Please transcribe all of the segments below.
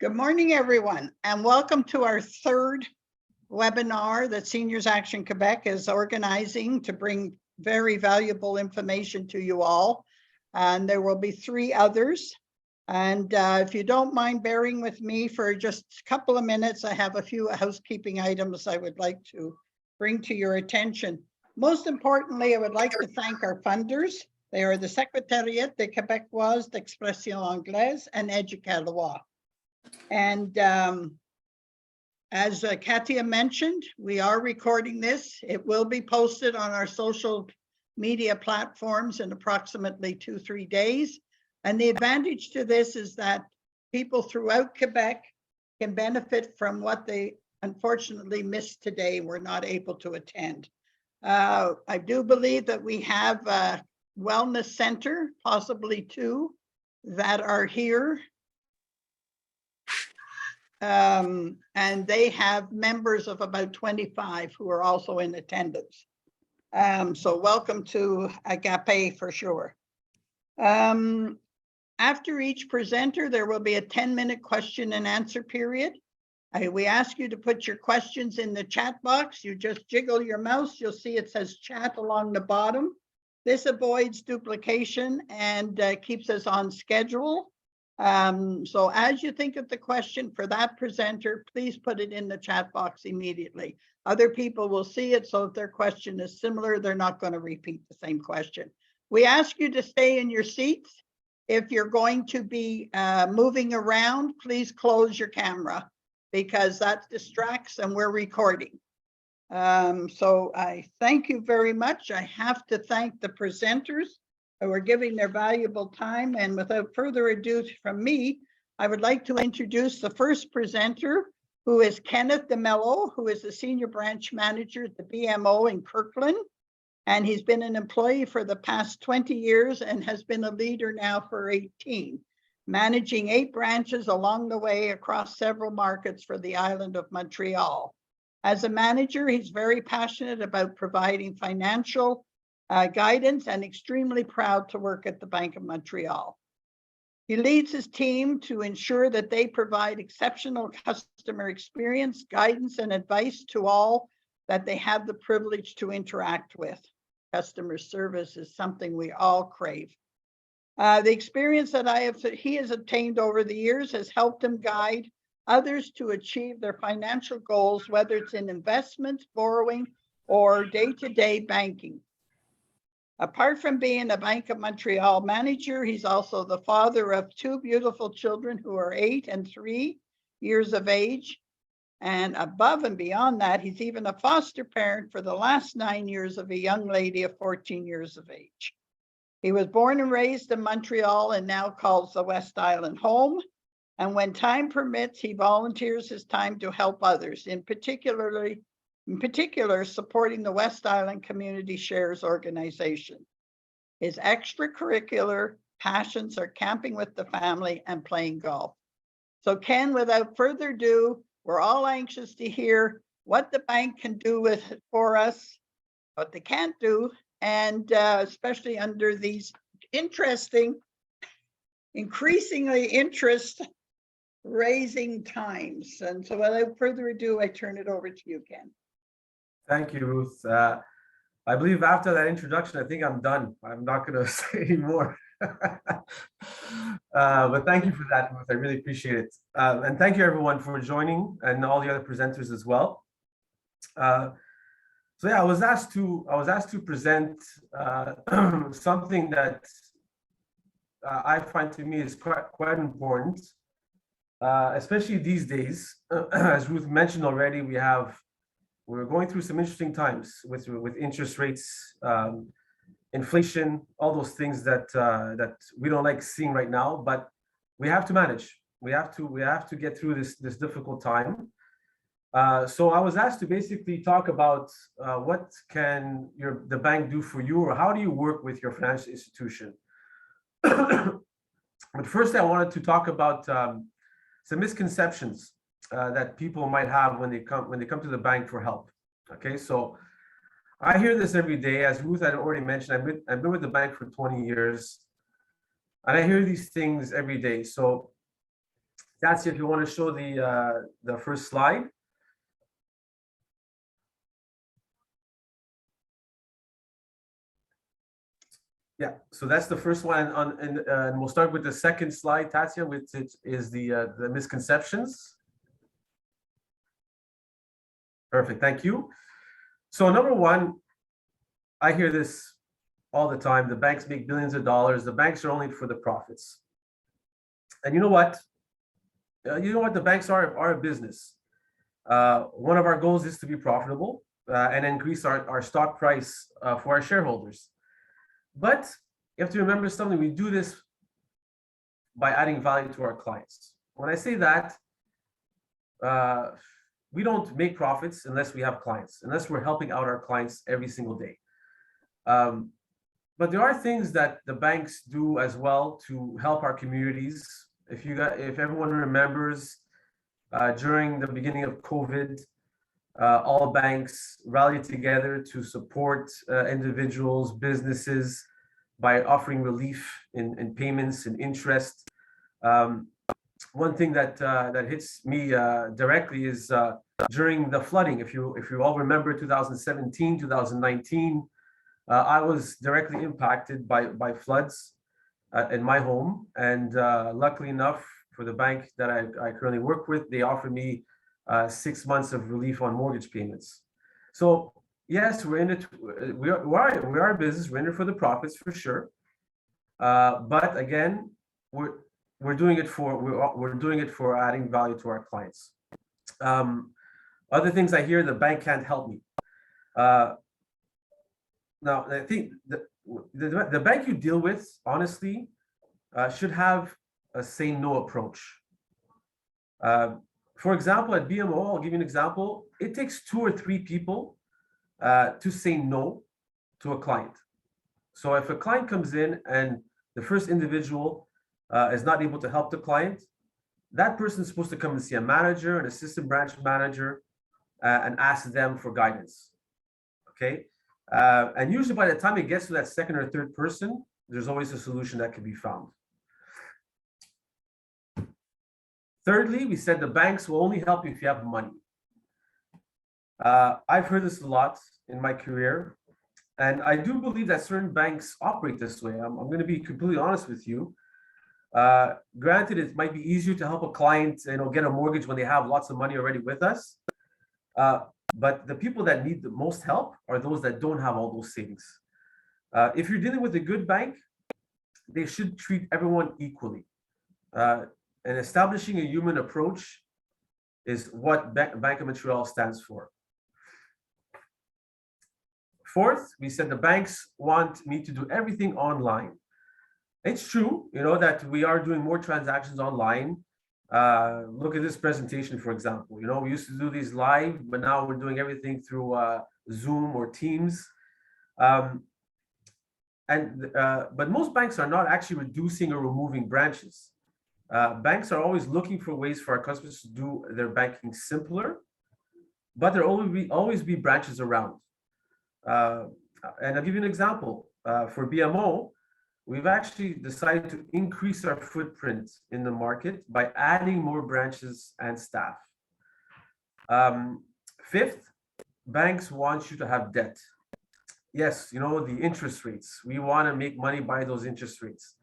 Good morning, everyone, and welcome to our third webinar that Seniors Action Quebec is organizing to bring very valuable information to you all. And there will be three others. And if you don't mind bearing with me for just a couple of minutes, I have a few housekeeping items I would like to bring to your attention. Most importantly, I would like to thank our funders. They are the Secrétariat des Québécois d'Expression Anglaise and Éducalois. And as Katia mentioned, we are recording this. It will be posted on our social media platforms in approximately 2-3 days. And the advantage to this is that people throughout Quebec can benefit from what they unfortunately missed today, were not able to attend. I do believe that we have a wellness center, possibly two, that are here. And they have members of about 25 who are also in attendance. So welcome to Agape for sure. After each presenter, there will be a 10-minute question and answer period. We ask you to put your questions in the chat box. You just jiggle your mouse. You'll see it says chat along the bottom. This avoids duplication and keeps us on schedule. So as you think of the question for that presenter, please put it in the chat box immediately. Other people will see it, so if their question is similar, they're not going to repeat the same question. We ask you to stay in your seats. If you're going to be moving around, please close your camera because that distracts and we're recording. So I thank you very much. I have to thank the presenters who are giving their valuable time. And without further ado from me, I would like to introduce the first presenter, who is Kenneth Melo, who is the Senior Branch Manager at the BMO in Kirkland. And he's been an employee for the past 20 years and has been a leader now for 18, managing 8 branches along the way across several markets for the island of Montreal. As a manager, he's very passionate about providing financial guidance and extremely proud to work at the Bank of Montreal. He leads his team to ensure that they provide exceptional customer experience, guidance, and advice to all that they have the privilege to interact with. Customer service is something we all crave. The experience that he has obtained over the years has helped him guide others to achieve their financial goals, whether it's in investments, borrowing, or day-to-day banking. Apart from being a Bank of Montreal manager, he's also the father of 2 beautiful children who are 8 and 3 years of age. And above and beyond that, he's even a foster parent for the last 9 years of a young lady of 14 years of age. He was born and raised in Montreal and now calls the West Island home. And when time permits, he volunteers his time to help others, in particular, supporting the West Island Community Shares organization. His extracurricular passions are camping with the family and playing golf. So Ken, without further ado, we're all anxious to hear what the bank can do for us, what they can't do, and especially under these increasingly interest-raising times. And so without further ado, I turn it over to you, Ken. Thank you, Ruth. I believe after that introduction, I think I'm done. I'm not going to say any more. But thank you for that, Ruth. I really appreciate it. And thank you, everyone, for joining, and all the other presenters as well. So yeah, I was asked to present something that I find to me is quite important, especially these days. As Ruth mentioned already, we're going through some interesting times with interest rates, inflation, all those things that we don't like seeing right now, but we have to manage. We have to get through this difficult time. So I was asked to basically talk about what can the bank do for you, or how do you work with your financial institution. But first, I wanted to talk about some misconceptions that people might have when they come to the bank for help. Okay, so I hear this every day. As Ruth had already mentioned, I've been with the bank for 20 years, and I hear these things every day. So That's if you want to show the first slide. Yeah, so that's the first one and we'll start with the second slide, Tatya, which is the misconceptions. Perfect, thank you. So number one, I hear this all the time. The banks make billions of dollars. The banks are only for the profits. And you know what? The banks are a business. One of our goals is to be profitable and increase our stock price for our shareholders. But you have to remember something. We do this by adding value to our clients. When I say that, we don't make profits unless we have clients, unless we're helping out our clients every single day. But there are things that the banks do as well to help our communities. If everyone remembers, during the beginning of COVID, all banks rallied together to support individuals, businesses by offering relief in payments and interest. One thing that hits me directly is during the flooding. If you all remember 2017, 2019, I was directly impacted by floods in my home, and luckily enough for the bank that I currently work with, they offered me 6 months of relief on mortgage payments. So yes, we're in it. We are a business. We're in it for the profits for sure. But again, we're doing it for adding value to our clients. Other things I hear, the bank can't help me. Now, I think the bank you deal with, honestly, should have a say no approach. For example, at BMO, I'll give you an example. It takes 2 or 3 people to say no to a client. So if a client comes in and the first individual is not able to help the client, that person is supposed to come and see a manager, an assistant branch manager, and ask them for guidance. Okay. And usually by the time it gets to that second or third person, there's always a solution that can be found. Thirdly, we said the banks will only help you if you have money. I've heard this a lot in my career, and I do believe that certain banks operate this way. I'm going to be completely honest with you. Granted, it might be easier to help a client, get a mortgage when they have lots of money already with us. But the people that need the most help are those that don't have all those savings. If you're dealing with a good bank, they should treat everyone equally. And establishing a human approach is what Bank of Montreal stands for. Fourth, we said the banks want me to do everything online. It's true, that we are doing more transactions online. Look at this presentation, for example. We used to do these live, but now we're doing everything through Zoom or Teams. But most banks are not actually reducing or removing branches. Banks are always looking for ways for our customers to do their banking simpler, but there will always be branches around. And I'll give you an example. For BMO, we've actually decided to increase our footprint in the market by adding more branches and staff. Fifth, banks want you to have debt. Yes, the interest rates. We want to make money by those interest rates.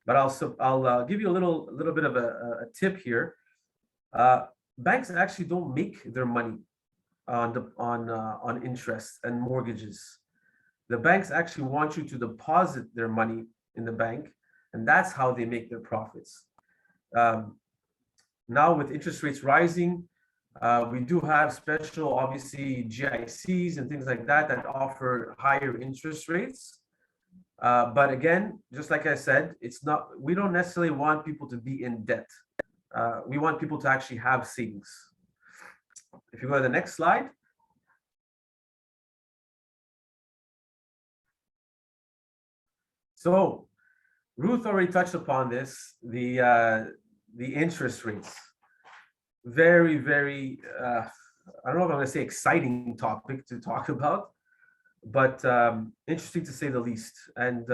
But I'll give you a little bit of a tip here. Banks actually don't make their money on interest and mortgages. The banks actually want you to deposit their money in the bank, and that's how they make their profits. Now with interest rates rising, we do have special, obviously, GICs and things like that offer higher interest rates. But again, just like I said, we don't necessarily want people to be in debt. We want people to actually have savings. If you go to the next slide. So Ruth already touched upon this, the interest rates. Very, very, I don't know if I'm going to say exciting topic to talk about, but interesting to say the least. And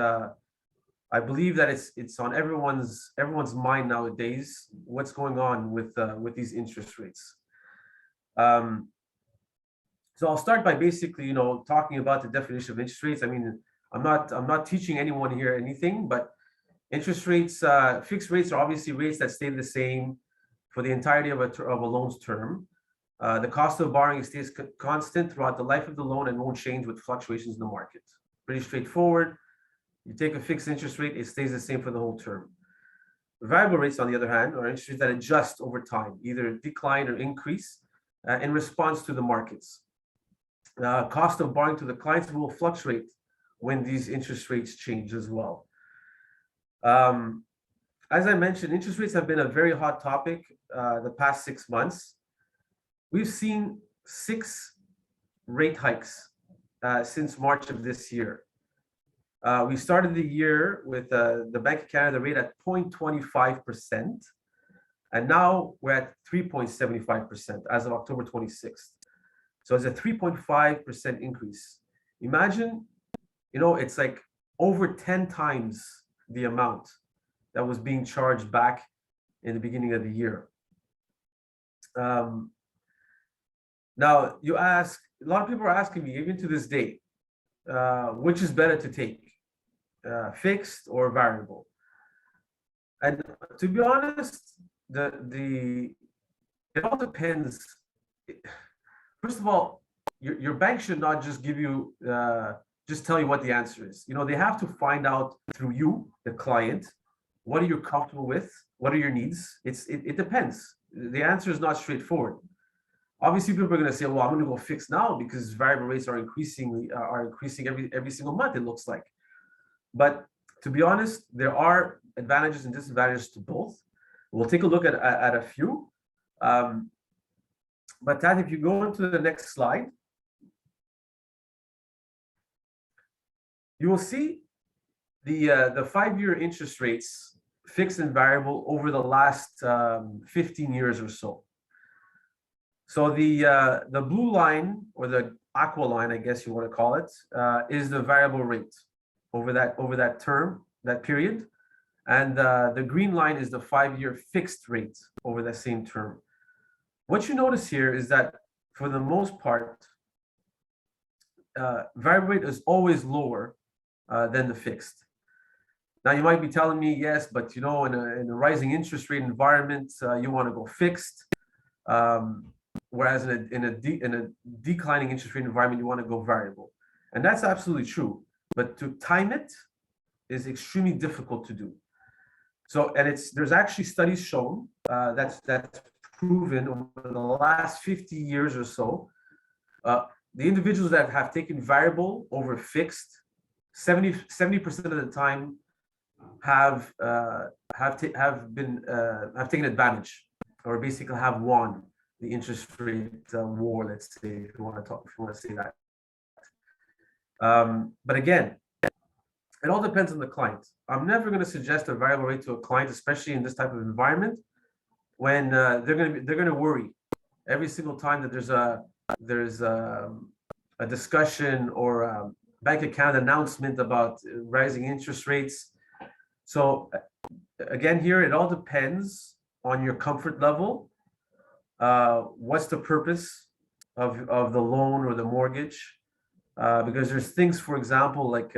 I believe that it's on everyone's mind nowadays what's going on with these interest rates. So I'll start by basically, talking about the definition of interest rates. I mean, I'm not teaching anyone here anything, but interest rates, fixed rates are obviously rates that stay the same for the entirety of a loan's term. The cost of borrowing stays constant throughout the life of the loan and won't change with fluctuations in the market. Pretty straightforward. You take a fixed interest rate, it stays the same for the whole term. Variable rates, on the other hand, are interest rates that adjust over time, either decline or increase in response to the markets. Cost of borrowing to the clients will fluctuate when these interest rates change as well. As I mentioned, interest rates have been a very hot topic the past 6 months. We've seen 6 rate hikes since March of this year. We started the year with the Bank of Canada rate at 0.25%, and now we're at 3.75% as of October 26th. So it's a 3.5% increase. Imagine, it's like over 10 times the amount that was being charged back in the beginning of the year. Now, a lot of people are asking me, even to this day, which is better to take, fixed or variable? And to be honest, it all depends. First of all, your bank should not just give you, just tell you what the answer is. They have to find out through you, the client, what are you comfortable with? What are your needs? It depends. The answer is not straightforward. Obviously, people are going to say, well, I'm going to go fixed now because variable rates are increasing every single month, it looks like. But to be honest, there are advantages and disadvantages to both. We'll take a look at a few. But Tad, if you go into the next slide, you will see the 5-year interest rates, fixed and variable, over the last 15 years or so. So the blue line, or the aqua line, I guess you want to call it, is the variable rate over that term, that period. And the green line is the 5-year fixed rate over that same term. What you notice here is that for the most part, variable rate is always lower than the fixed. Now you might be telling me, yes, but in a rising interest rate environment, you want to go fixed, whereas in a declining interest rate environment, you want to go variable, and that's absolutely true. But to time it is extremely difficult to do. So, and there's actually studies shown that's proven over the last 50 years or so, the individuals that have taken variable over fixed, 70% of the time have taken advantage, or basically have won the interest rate war, let's say, if you want to say that. But again, it all depends on the client. I'm never going to suggest a variable rate to a client, especially in this type of environment, when they're going to worry every single time that there's a discussion or a Bank of Canada announcement about rising interest rates. So again, here it all depends on your comfort level. What's the purpose of the loan or the mortgage? Because there's things, for example, like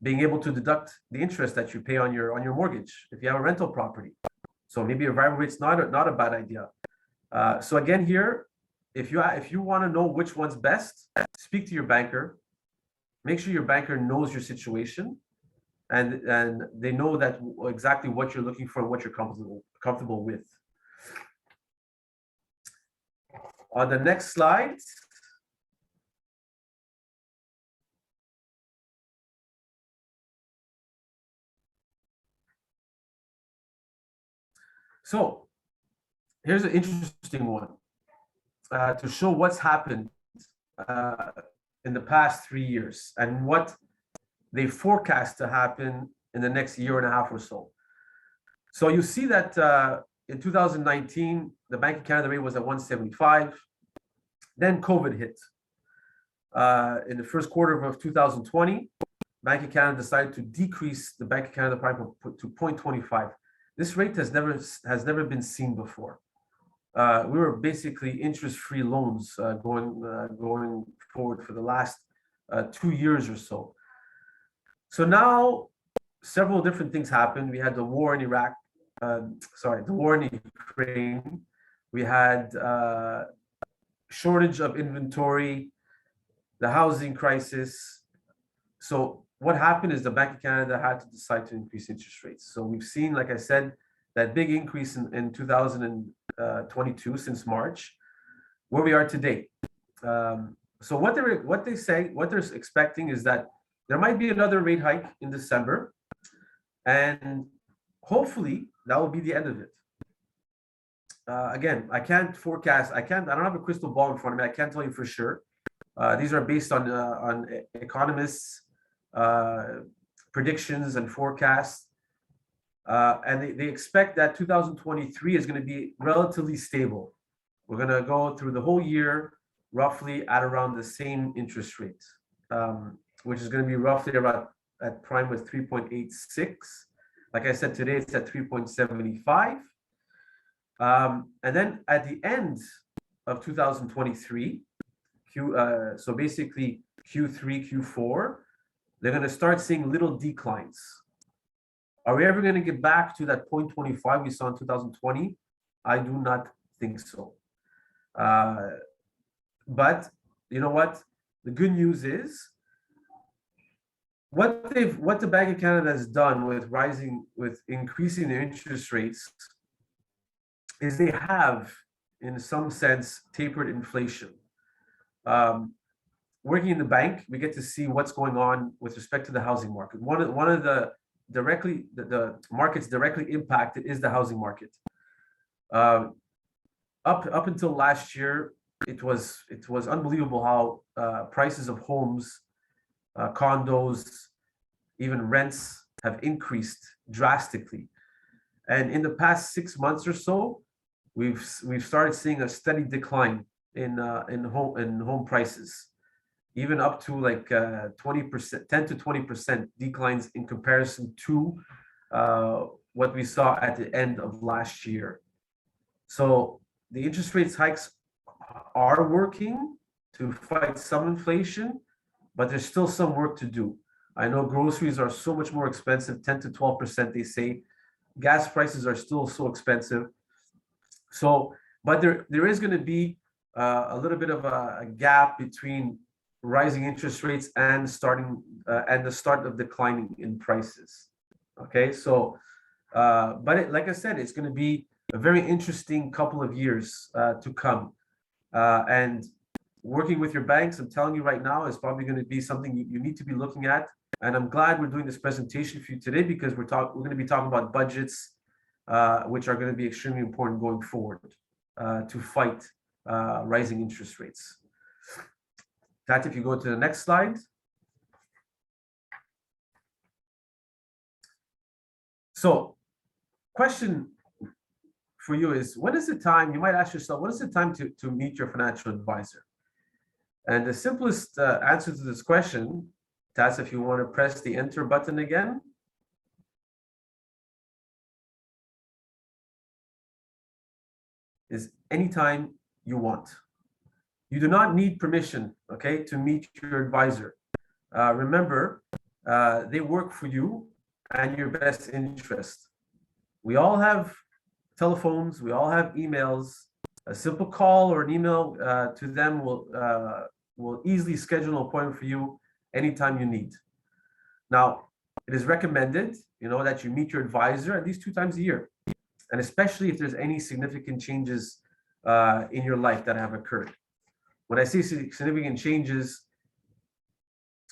being able to deduct the interest that you pay on your mortgage if you have a rental property. So maybe a variable rate's not a bad idea. So again, here, if you want to know which one's best, speak to your banker. Make sure your banker knows your situation, and they know that exactly what you're looking for and what you're comfortable with. On the next slide. So here's an interesting one to show what's happened in the past 3 years and what they forecast to happen in the next year and a half or so. So you see that in 2019, the Bank of Canada rate was at 175. Then COVID hit in the first quarter of 2020. Bank of Canada decided to decrease the Bank of Canada prime to 0.25. This rate has never been seen before. We were basically interest-free loans going forward for the last 2 years or so. So now several different things happened. We had the war in Iraq, the war in Ukraine. We had shortage of inventory, the housing crisis. So what happened is the Bank of Canada had to decide to increase interest rates. So we've seen, like I said, that big increase in 2022 since March, where we are today. So what they're expecting is that there might be another rate hike in December, and hopefully that will be the end of it. Again, I can't forecast. I don't have a crystal ball in front of me. I can't tell you for sure. These are based on economists' predictions and forecasts. And they expect that 2023 is going to be relatively stable. We're going to go through the whole year roughly at around the same interest rate, which is going to be roughly around at prime with 3.86. Like I said, today it's at 3.75. And then at the end of 2023, so basically Q3, Q4, they're going to start seeing little declines. Are we ever going to get back to that 0.25 we saw in 2020? I do not think so. But you know what? The good news is what the Bank of Canada has done with increasing their interest rates is they have, in some sense, tapered inflation. Working in the bank, we get to see what's going on with respect to the housing market. One of the markets directly impacted is the housing market. Up until last year, it was unbelievable how prices of homes, condos, even rents have increased drastically. And in the past 6 months or so, we've started seeing a steady decline in home prices, even up to like 20%, 10 to 20% declines in comparison to what we saw at the end of last year. So the interest rates hikes are working to fight some inflation, but there's still some work to do. I know groceries are so much more expensive, 10 to 12%, they say. Gas prices are still so expensive. So, but there is going to be a little bit of a gap between rising interest rates and the start of declining in prices. Okay, so but like I said, it's going to be a very interesting couple of years to come. And working with your banks, I'm telling you right now, is probably going to be something you need to be looking at. And I'm glad we're doing this presentation for you today, because we're going to be talking about budgets, which are going to be extremely important going forward to fight rising interest rates. That, if you go to the next slide. So, question for you is, when is the time, you might ask yourself, when is the time to meet your financial advisor? And the simplest answer to this question, that's if you want to press the enter button again. Is anytime you want. You do not need permission, okay, to meet your advisor. Remember, they work for you and your best interest. We all have telephones, we all have emails. A simple call or an email to them will easily schedule an appointment for you anytime you need. Now, it is recommended, that you meet your advisor at least 2 times a year, and especially if there's any significant changes in your life that have occurred. When I say significant changes,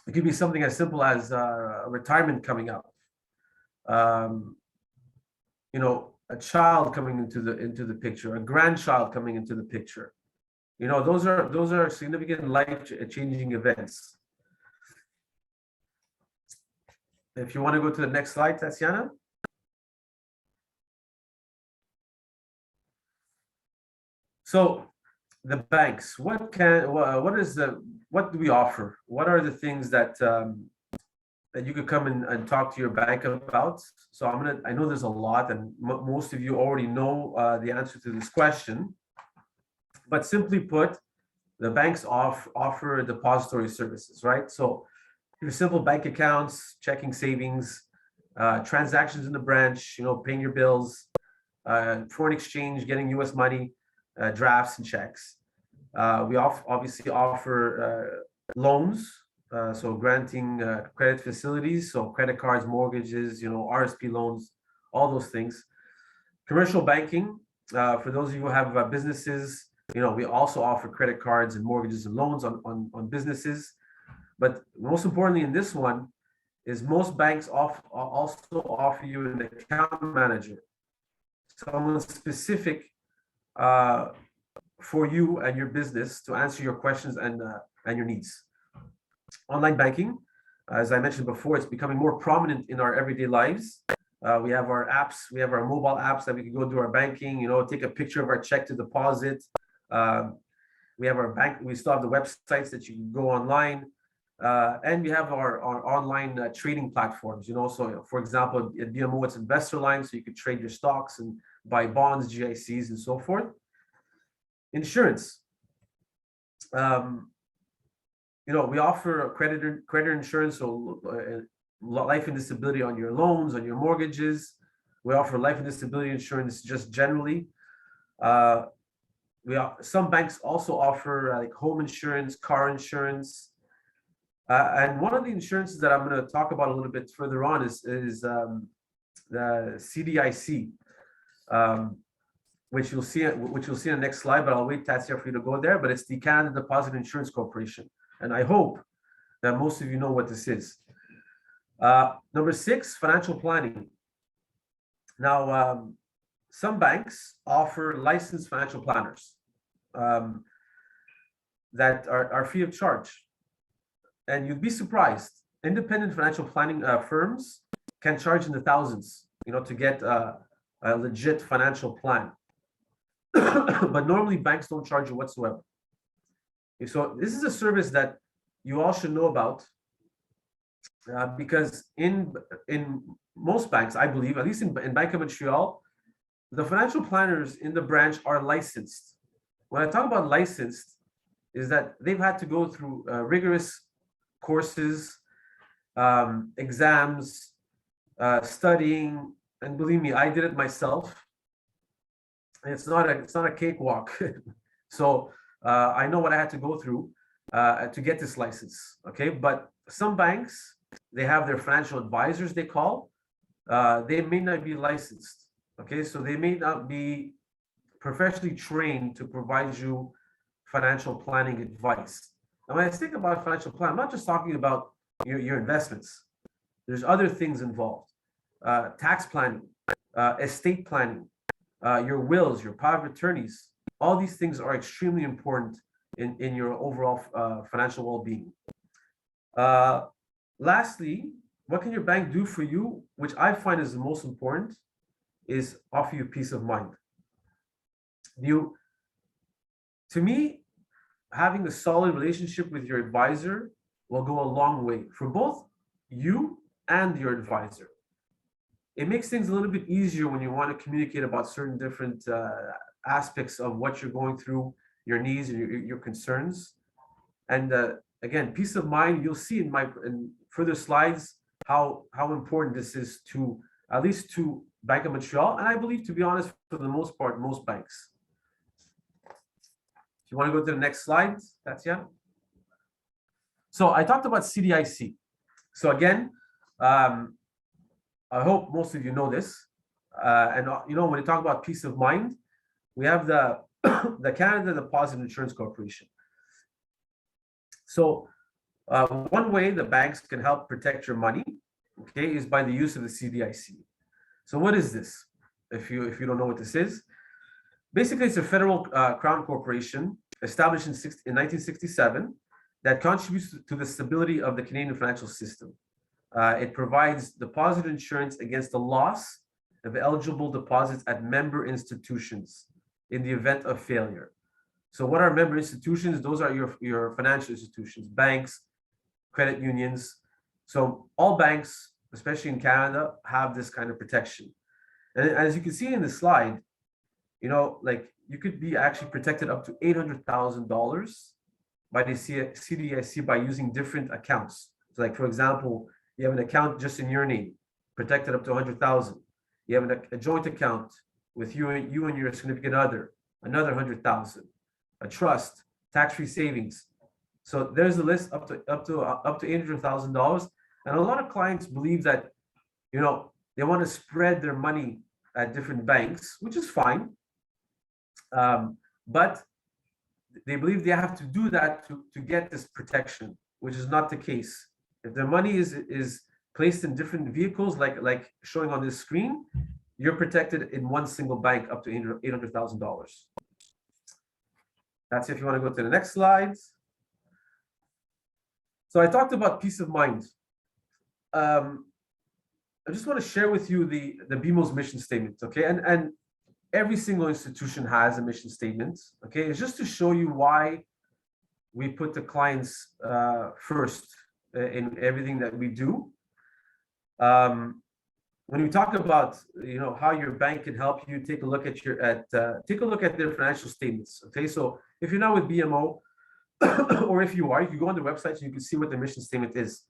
it could be something as simple as a retirement coming up, a child coming into the picture, a grandchild coming into the picture. Those are significant life-changing events. If you want to go to the next slide, Tatiana. So the banks, what do we offer? What are the things that that you could come and talk to your bank about. So I know there's a lot, and most of you already know the answer to this question. But simply put, the banks offer depository services, right? So your simple bank accounts, checking, savings, transactions in the branch, paying your bills, foreign exchange, getting US money, drafts and checks. We obviously offer loans, so granting credit facilities, so credit cards, mortgages, RSP loans, all those things. Commercial banking, for those of you who have businesses, we also offer credit cards and mortgages and loans on businesses. But most importantly in this one is most banks also offer you an account manager, someone specific for you and your business to answer your questions and your needs. Online banking, as I mentioned before, it's becoming more prominent in our everyday lives. We have our apps, we have our mobile apps that we can go do our banking, take a picture of our check to deposit. We have our bank, we still have the websites that you can go online. And we have our online trading platforms, so for example, at BMO, it's Investor Line, so you could trade your stocks and buy bonds, GICs, and so forth. Insurance. We offer creditor insurance, so life and disability on your loans, on your mortgages. We offer life and disability insurance just generally. Some banks also offer like home insurance, car insurance. And one of the insurances that I'm going to talk about a little bit further on is the CDIC, which you'll see in the next slide, but I'll wait, Tatsia, for you to go there. But it's the Canada Deposit Insurance Corporation, and I hope that most of you know what this is. Number 6, financial planning. Now, some banks offer licensed financial planners that are free of charge. And you'd be surprised. Independent financial planning firms can charge in the thousands, to get a legit financial plan. But normally banks don't charge you whatsoever. So this is a service that you all should know about, because in most banks, I believe, at least in Bank of Montreal, the financial planners in the branch are licensed. When I talk about licensed, is that they've had to go through rigorous courses, exams, studying, and believe me, I did it myself. It's not a cakewalk. So I know what I had to go through to get this license. Okay, but some banks, they have their financial advisors, they call. They may not be licensed. Okay, so they may not be professionally trained to provide you financial planning advice. And when I think about financial plan, I'm not just talking about your investments. There's other things involved. Tax planning, estate planning, your wills, your power of attorneys. All these things are extremely important in your overall financial well-being. Lastly, what can your bank do for you, which I find is the most important, is offer you peace of mind. To me, having a solid relationship with your advisor will go a long way for both you and your advisor. It makes things a little bit easier when you want to communicate about certain different aspects of what you're going through, your needs and your concerns. And again, peace of mind, you'll see in further slides how important this is to, at least to Bank of Montreal, and I believe, to be honest, for the most part, most banks. If you want to go to the next slide, Tatsia. So I talked about CDIC. So again, I hope most of you know this. And when you talk about peace of mind, we have the Canada Deposit Insurance Corporation. So one way the banks can help protect your money, okay, is by the use of the CDIC. So what is this? If you don't know what this is, basically it's a federal crown corporation established in 1967 that contributes to the stability of the Canadian financial system. It provides deposit insurance against the loss of eligible deposits at member institutions in the event of failure. So what are member institutions? Those are your financial institutions, banks, credit unions, So all banks, especially in Canada, have this kind of protection. And as you can see in the slide, like you could be actually protected up to $800,000 by the CDIC by using different accounts. So like, for example, you have an account just in your name, protected up to 100,000. You have a joint account with you and your significant other, another 100,000. A trust, tax-free savings. So there's a list up to $800,000. And a lot of clients believe that, they want to spread their money at different banks, which is fine. But they believe they have to do that to get this protection, which is not the case. If their money is placed in different vehicles, like showing on this screen, you're protected in one single bank up to $800,000. That's if you want to go to the next slide. So I talked about peace of mind. I just want to share with you the BMO's mission statement, okay? And every single institution has a mission statement, okay? It's just to show you why we put the clients first in everything that we do. When we talk about how your bank can help you, take a look at their financial statements, okay? So if you're not with BMO, or if you are, you can go on the website and you can see what the mission statement is.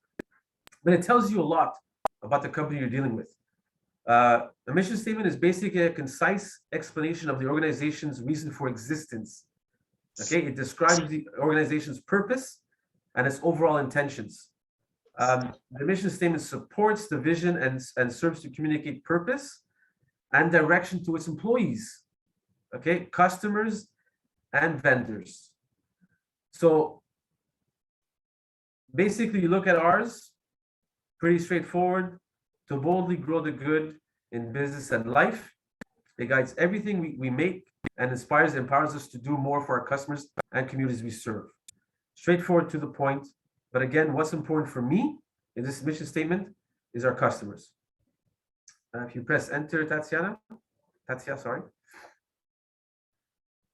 But it tells you a lot about the company you're dealing with. The mission statement is basically a concise explanation of the organization's reason for existence. Okay, it describes the organization's purpose and its overall intentions. The mission statement supports the vision and serves to communicate purpose and direction to its employees, okay, customers, and vendors. So basically, you look at ours, pretty straightforward: to boldly grow the good in business and life. It guides everything we make and empowers us to do more for our customers and communities we serve. Straightforward, to the point. But again, what's important for me in this mission statement is our customers. If you press enter, Tatia, sorry.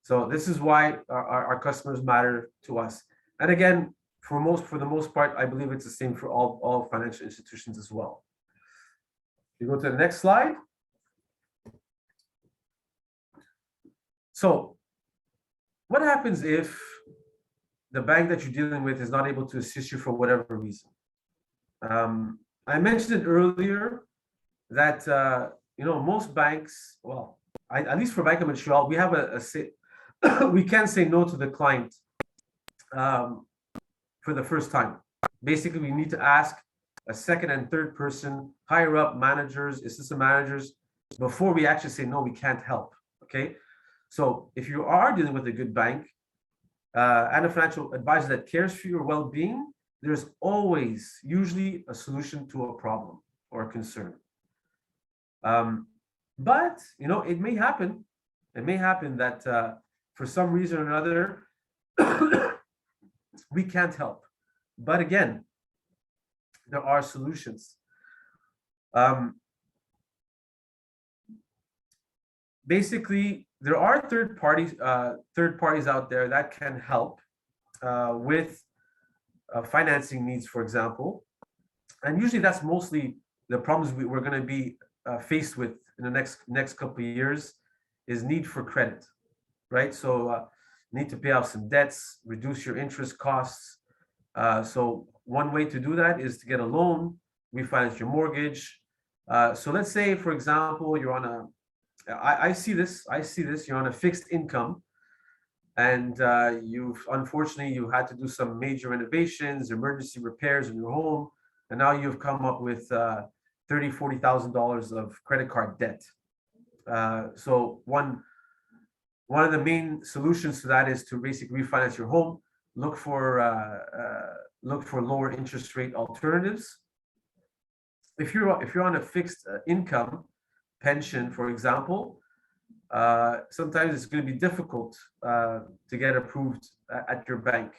So this is why our customers matter to us. And again, for the most part, I believe it's the same for all financial institutions as well. You go to the next slide. So what happens if the bank that you're dealing with is not able to assist you for whatever reason? I mentioned it earlier that most banks, well, at least for Bank of Montreal, we have we can say no to the client for the first time. Basically, we need to ask a second and third person, higher up managers, assistant managers, before we actually say no, we can't help. Okay, so if you are dealing with a good bank and a financial advisor that cares for your well-being, there's always usually a solution to a problem or a concern. But it may happen. It may happen that for some reason or another we can't help. But again, there are solutions. Basically, there are third parties out there that can help with financing needs, for example. And usually that's mostly the problems we're going to be faced with in the next couple of years is need for credit, right? So need to pay off some debts, reduce your interest costs. So one way to do that is to get a loan, refinance your mortgage. So let's say, for example, you're on I see this, you're on a fixed income, and unfortunately you had to do some major renovations, emergency repairs in your home, and now you've come up with $30,000-$40,000 of credit card debt. So one of the main solutions to that is to basically refinance your home, look for lower interest rate alternatives. If you're on a fixed income pension, for example, sometimes it's going to be difficult to get approved at your bank.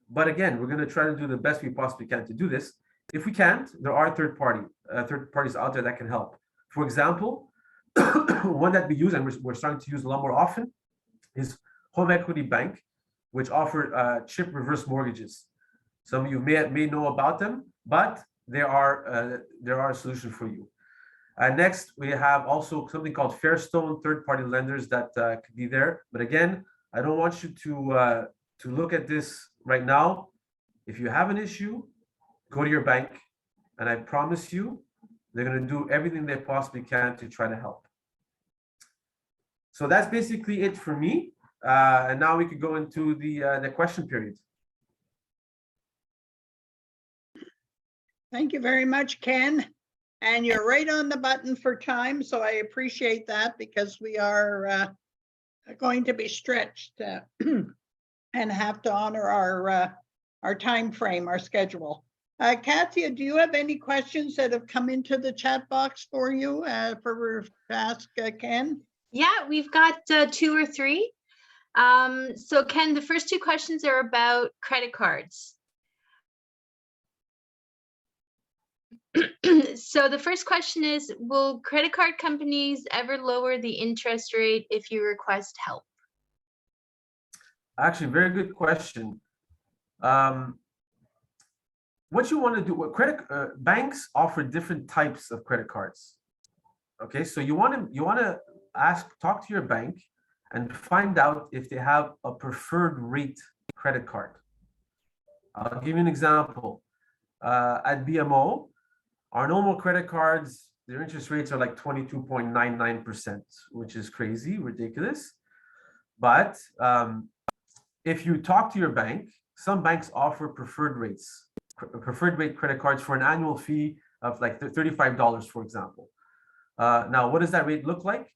But again, we're going to try to do the best we possibly can to do this. If we can't, there are third parties out there that can help. For example, one that we use and we're starting to use a lot more often is Home Equity Bank, which offer chip reverse mortgages. Some of you may know about them, but there are a solution for you. Next, we have also something called Fairstone third-party lenders that could be there. But again, I don't want you to look at this right now. If you have an issue, go to your bank, and I promise you, they're going to do everything they possibly can to try to help. So that's basically it for me. And now we could go into the question period. Thank you very much, Ken. And you're right on the button for time, so I appreciate that because we are going to be stretched and have to honor our time frame, our schedule. Katia, do you have any questions that have come into the chat box for you to ask Ken? Yeah, we've got 2 or 3. So Ken, the first 2 questions are about credit cards. So the first question is, will credit card companies ever lower the interest rate if you request help? Actually, very good question. What you want to do, banks offer different types of credit cards. Okay, so you want to talk to your bank and find out if they have a preferred rate credit card. I'll give you an example. At BMO, our normal credit cards, their interest rates are like 22.99%, which is crazy, ridiculous. But if you talk to your bank, some banks offer preferred rate credit cards for an annual fee of like $35, for example. Now, what does that rate look like?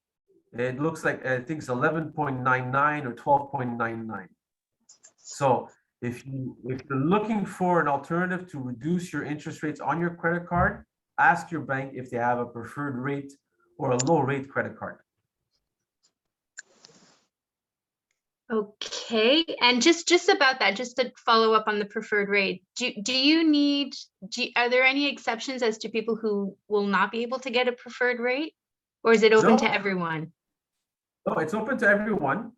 It looks like, I think it's 11.99 or 12.99. So if you're looking for an alternative to reduce your interest rates on your credit card, ask your bank if they have a preferred rate or a low rate credit card. Okay, and just about that, just to follow up on the preferred rate, are there any exceptions as to people who will not be able to get a preferred rate, or is it open to everyone? No, it's open to everyone.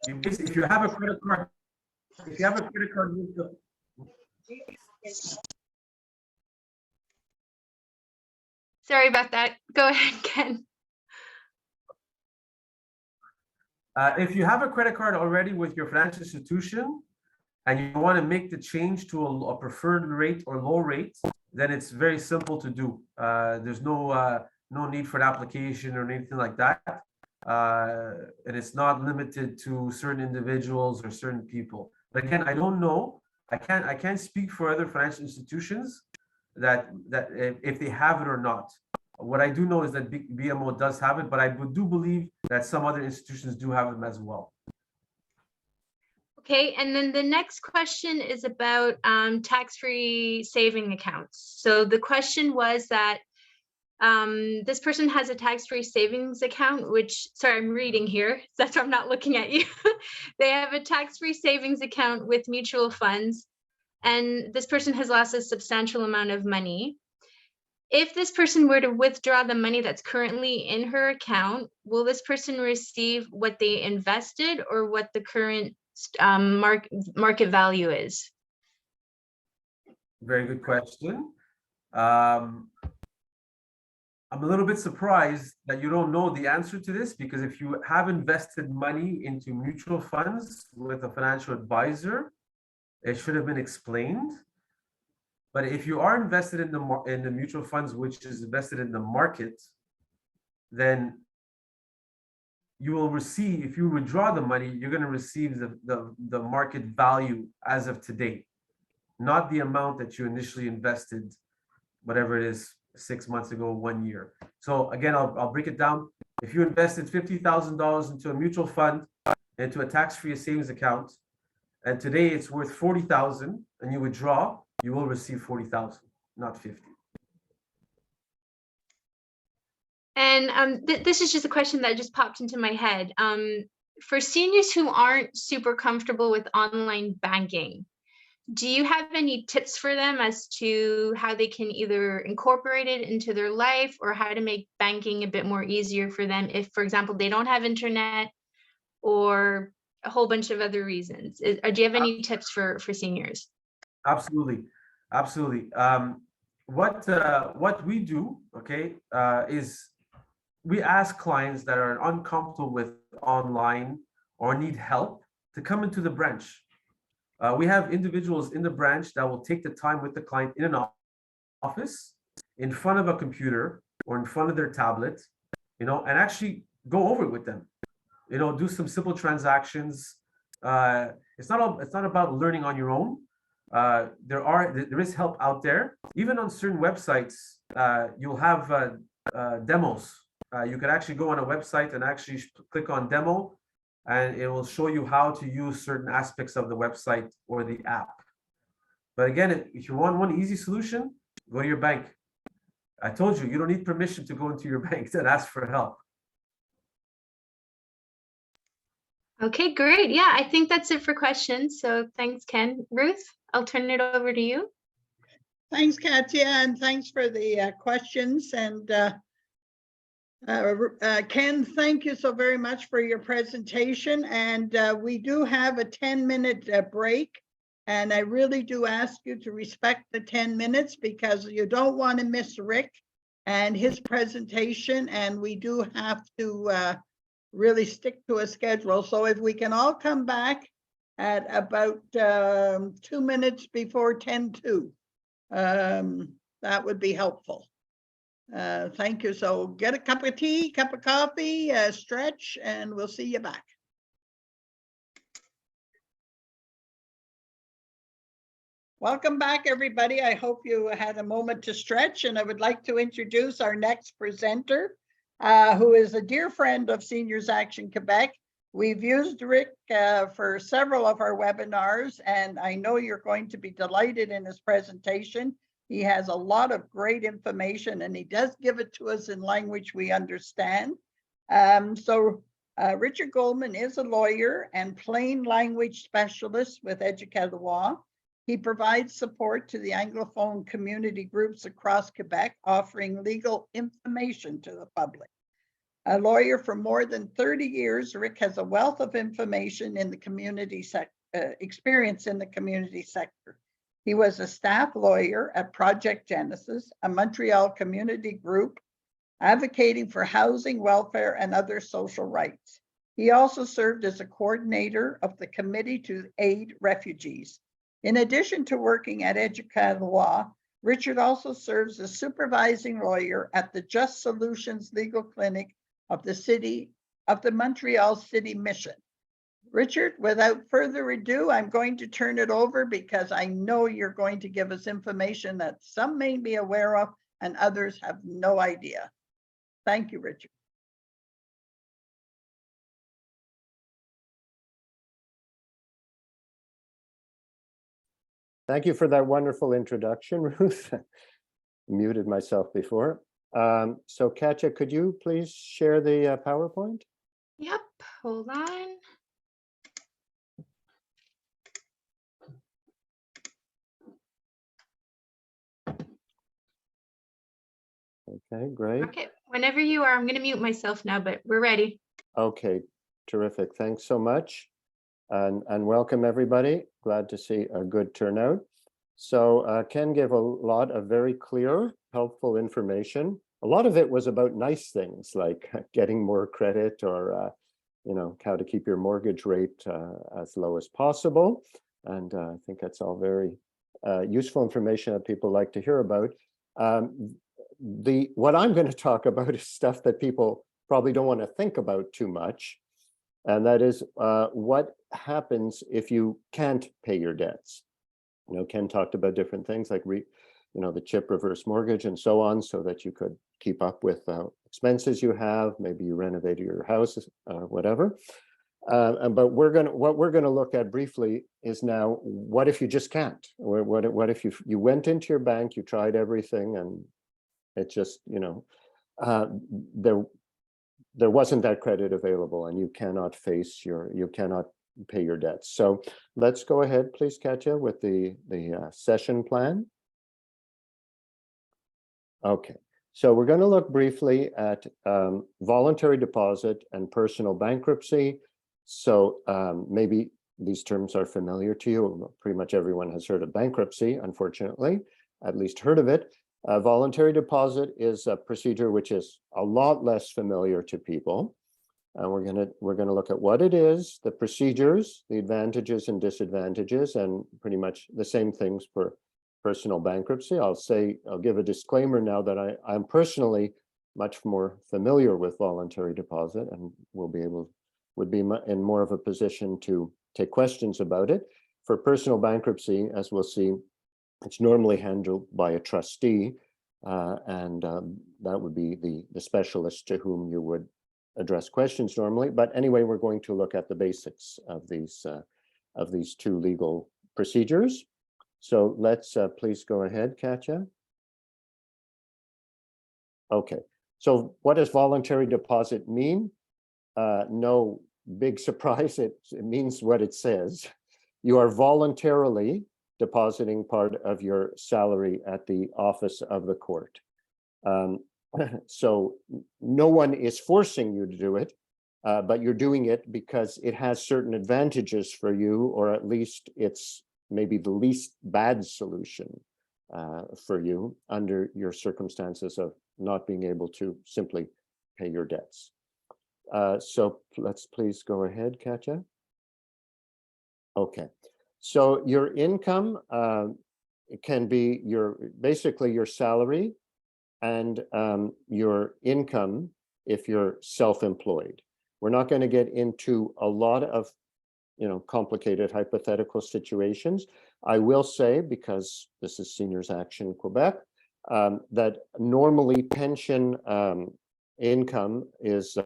If you have a credit card, with the Sorry about that. Go ahead, Ken. If you have a credit card already with your financial institution and you want to make the change to a preferred rate or low rate, then it's very simple to do. There's no need for an application or anything like that. And it's not limited to certain individuals or certain people. But again, I don't know. I can't speak for other financial institutions that if they have it or not. What I do know is that BMO does have it, but I do believe that some other institutions do have them as well. Okay, and then the next question is about tax-free saving accounts. So the question was that this person has a tax-free savings account, which, sorry, I'm reading here, that's why I'm not looking at you. They have a tax-free savings account with mutual funds, and this person has lost a substantial amount of money. If this person were to withdraw the money that's currently in her account, will this person receive what they invested or what the current market value is? Very good question. I'm a little bit surprised that you don't know the answer to this, because if you have invested money into mutual funds with a financial advisor, it should have been explained. But if you are invested in the mutual funds, which is invested in the market, then you will receive, if you withdraw the money, you're going to receive the market value as of today, not the amount that you initially invested, whatever it is, 6 months ago, 1 year. So again, I'll break it down. If you invested $50,000 into a mutual fund, into a tax-free savings account, and today it's worth $40,000, and you withdraw, you will receive $40,000, not $50,000. And this is just a question that just popped into my head. For seniors who aren't super comfortable with online banking, do you have any tips for them as to how they can either incorporate it into their life or how to make banking a bit more easier for them if, for example, they don't have internet or a whole bunch of other reasons? Do you have any tips for seniors? Absolutely, absolutely. What we do, okay, is we ask clients that are uncomfortable with online or need help to come into the branch. We have individuals in the branch that will take the time with the client in an office, in front of a computer or in front of their tablet, and actually go over it with them. Do some simple transactions. It's not about learning on your own. There is help out there. Even on certain websites, you'll have demos. You could actually go on a website and actually click on demo, and it will show you how to use certain aspects of the website or the app. But again, if you want one easy solution, go to your bank. I told you, you don't need permission to go into your bank and ask for help. Okay, great. Yeah, I think that's it for questions. So thanks, Ken. Ruth, I'll turn it over to you. Thanks, Katya, and thanks for the questions. And Ken, thank you so very much for your presentation. And we do have a 10-minute break. And I really do ask you to respect the 10 minutes because you don't want to miss Rick and his presentation. And we do have to really stick to a schedule. So if we can all come back at about 2 minutes before 10:02, that would be helpful. Thank you. So get a cup of tea, cup of coffee, stretch, and we'll see you back. Welcome back, everybody. I hope you had a moment to stretch, and I would like to introduce our next presenter, who is a dear friend of Seniors Action Quebec. We've used Rick for several of our webinars, and I know you're going to be delighted in his presentation. He has a lot of great information, and he does give it to us in language we understand. Richard Goldman is a lawyer and plain language specialist with Éducalois. He provides support to the Anglophone community groups across Quebec, offering legal information to the public. A lawyer for more than 30 years, Rick has a wealth of information in the community experience in the community sector. He was a staff lawyer at Project Genesis, a Montreal community group advocating for housing, welfare, and other social rights. He also served as a coordinator of the Committee to Aid Refugees. In addition to working at Éducalois, Richard also serves as supervising lawyer at the Just Solutions Legal Clinic of the Montreal City Mission. Richard, without further ado, I'm going to turn it over because I know you're going to give us information that some may be aware of and others have no idea. Thank you, Richard. Thank you for that wonderful introduction, Ruth. Muted myself before. So Katya, could you please share the PowerPoint? Yep, hold on. Okay, great. Okay, whenever you are, I'm going to mute myself now, but we're ready. Okay, terrific. Thanks so much. And welcome everybody. Glad to see a good turnout. So Ken gave a lot of very clear, helpful information. A lot of it was about nice things like getting more credit or, how to keep your mortgage rate as low as possible. And I think that's all very useful information that people like to hear about. What I'm going to talk about is stuff that people probably don't want to think about too much. And that is what happens if you can't pay your debts. Ken talked about different things like the chip reverse mortgage and so on, so that you could keep up with expenses you have. Maybe you renovated your house, whatever. But what we're gonna look at briefly is now, what if you just can't? What if you went into your bank, you tried everything, and it just there wasn't that credit available, and you cannot pay your debts. So let's go ahead, please, Katya, with the session plan. Okay, so we're going to look briefly at voluntary deposit and personal bankruptcy. So maybe these terms are familiar to you. Pretty much everyone has heard of bankruptcy, unfortunately, at least heard of it. Voluntary deposit is a procedure which is a lot less familiar to people. And we're gonna look at what it is, the procedures, the advantages and disadvantages, and pretty much the same things for personal bankruptcy. I'll give a disclaimer now that I'm personally much more familiar with voluntary deposit and would be in more of a position to take questions about it. For personal bankruptcy, as we'll see, it's normally handled by a trustee, and that would be the specialist to whom you would address questions normally. But anyway, we're going to look at the basics of these two legal procedures. So let's please go ahead, Katja. Okay, so what does voluntary deposit mean? No big surprise, it means what it says. You are voluntarily depositing part of your salary at the office of the court. So no one is forcing you to do it, but you're doing it because it has certain advantages for you, or at least it's maybe the least bad solution for you under your circumstances of not being able to simply pay your debts. So let's please go ahead, Katja. Okay, so your income can be basically your salary and your income if you're self-employed. We're not going to get into a lot of complicated hypothetical situations. I will say, because this is Seniors Action Quebec, that normally pension income is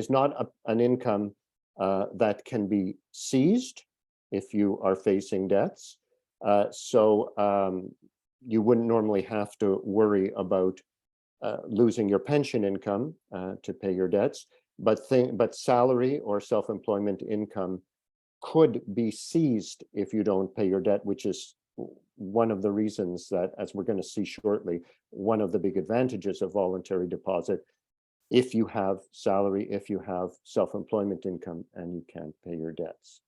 not an income that can be seized if you are facing debts. So you wouldn't normally have to worry about losing your pension income to pay your debts, but salary or self-employment income could be seized if you don't pay your debt, which is one of the reasons that, as we're going to see shortly, one of the big advantages of voluntary deposit, if you have salary, if you have self-employment income and you can't pay your debts.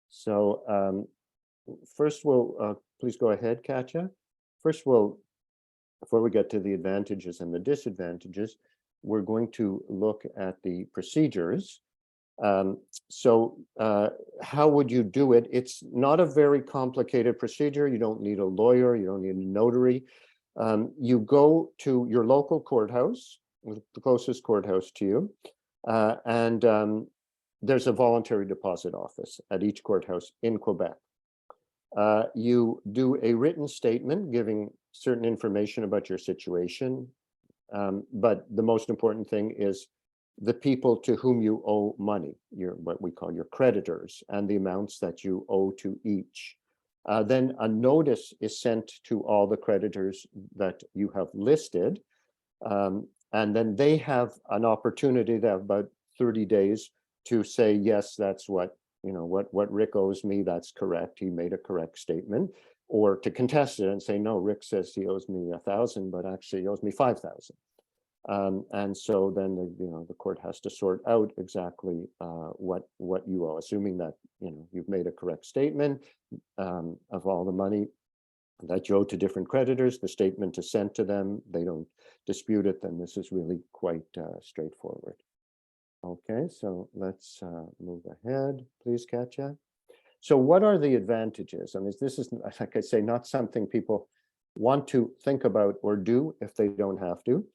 So first we'll, please go ahead, Katja. First before we get to the advantages and the disadvantages, we're going to look at the procedures. So how would you do it? It's not a very complicated procedure. You don't need a lawyer, you don't need a notary. You go to your local courthouse, the closest courthouse to you, and there's a voluntary deposit office at each courthouse in Quebec. You do a written statement giving certain information about your situation, but the most important thing is the people to whom you owe money, what we call your creditors, and the amounts that you owe to each. Then a notice is sent to all the creditors that you have listed, and then they have an opportunity. They have about 30 days to say, yes, that's what Rick owes me, that's correct, he made a correct statement, or to contest it and say, no, Rick says he owes me 1,000, but actually he owes me 5,000. And so then the court has to sort out exactly what you owe, assuming that you've made a correct statement of all the money that you owe to different creditors. The statement is sent to them, they don't dispute it, then this is really quite straightforward. Okay, so let's move ahead, please, Katja. So what are the advantages? I mean, this is, like I say, not something people want to think about or do if they don't have to,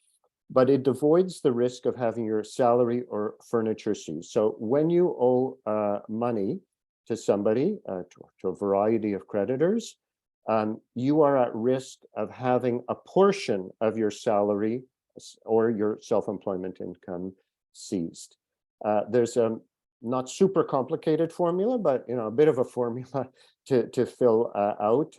but it avoids the risk of having your salary or furniture seized. So when you owe money to somebody, to a variety of creditors, you are at risk of having a portion of your salary or your self-employment income seized. There's a not super complicated formula, but a bit of a formula to fill out,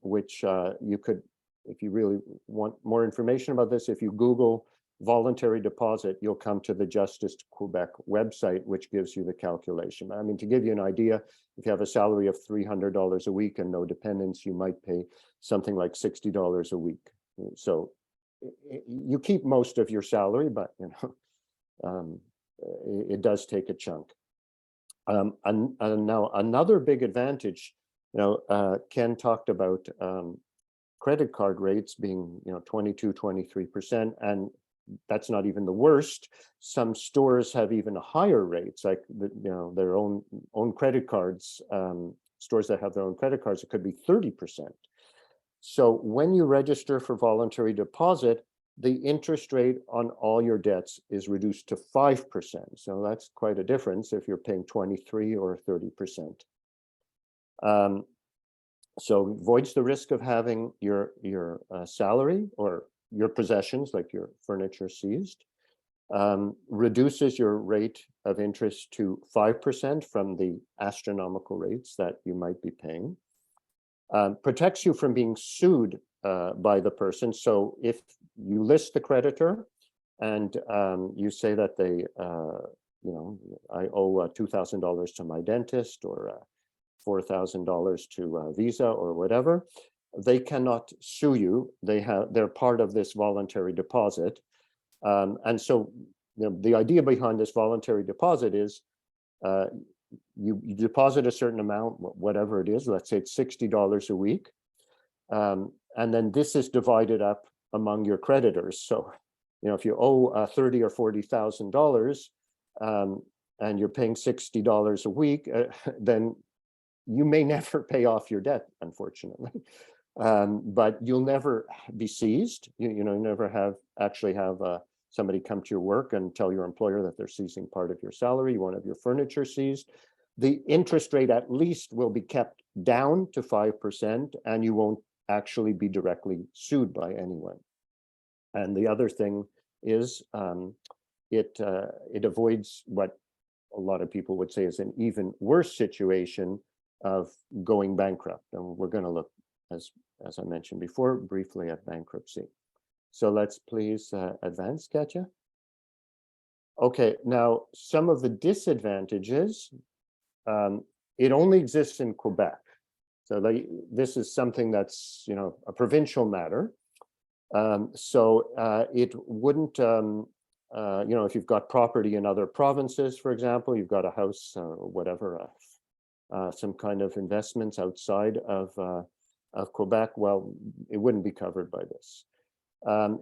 which you could, if you really want more information about this, if you Google voluntary deposit, you'll come to the Justice Quebec website, which gives you the calculation. I mean, to give you an idea, if you have a salary of $300 a week and no dependents, you might pay something like $60 a week. So you keep most of your salary, but it does take a chunk. And now another big advantage, Ken talked about credit card rates being, 22, 23%, and that's not even the worst. Some stores have even higher rates, like their own credit cards. Stores that have their own credit cards, it could be 30%. So when you register for voluntary deposit, the interest rate on all your debts is reduced to 5%. So that's quite a difference if you're paying 23 or 30%. So avoids the risk of having your salary or your possessions, like your furniture, seized. Reduces your rate of interest to 5% from the astronomical rates that you might be paying. Protects you from being sued by the person. So if you list the creditor and you say that they, I owe $2,000 to my dentist or $4,000 to Visa or whatever, they cannot sue you. They're part of this voluntary deposit. And so the idea behind this voluntary deposit is you deposit a certain amount, whatever it is, let's say it's $60 a week. And then this is divided up among your creditors. So, if you owe $30,000 or $40,000 and you're paying $60 a week, then you may never pay off your debt, unfortunately. But you'll never be seized. You never actually have somebody come to your work and tell your employer that they're seizing part of your salary. You won't have your furniture seized. The interest rate at least will be kept down to 5%, and you won't actually be directly sued by anyone. And the other thing is it avoids what a lot of people would say is an even worse situation of going bankrupt. And we're going to look, as I mentioned before, briefly at bankruptcy. So let's please advance, Katya. Okay, now some of the disadvantages, it only exists in Quebec. So this is something that's, a provincial matter. So it wouldn't, if you've got property in other provinces, for example, you've got a house or whatever, some kind of investments outside of Quebec, well, it wouldn't be covered by this.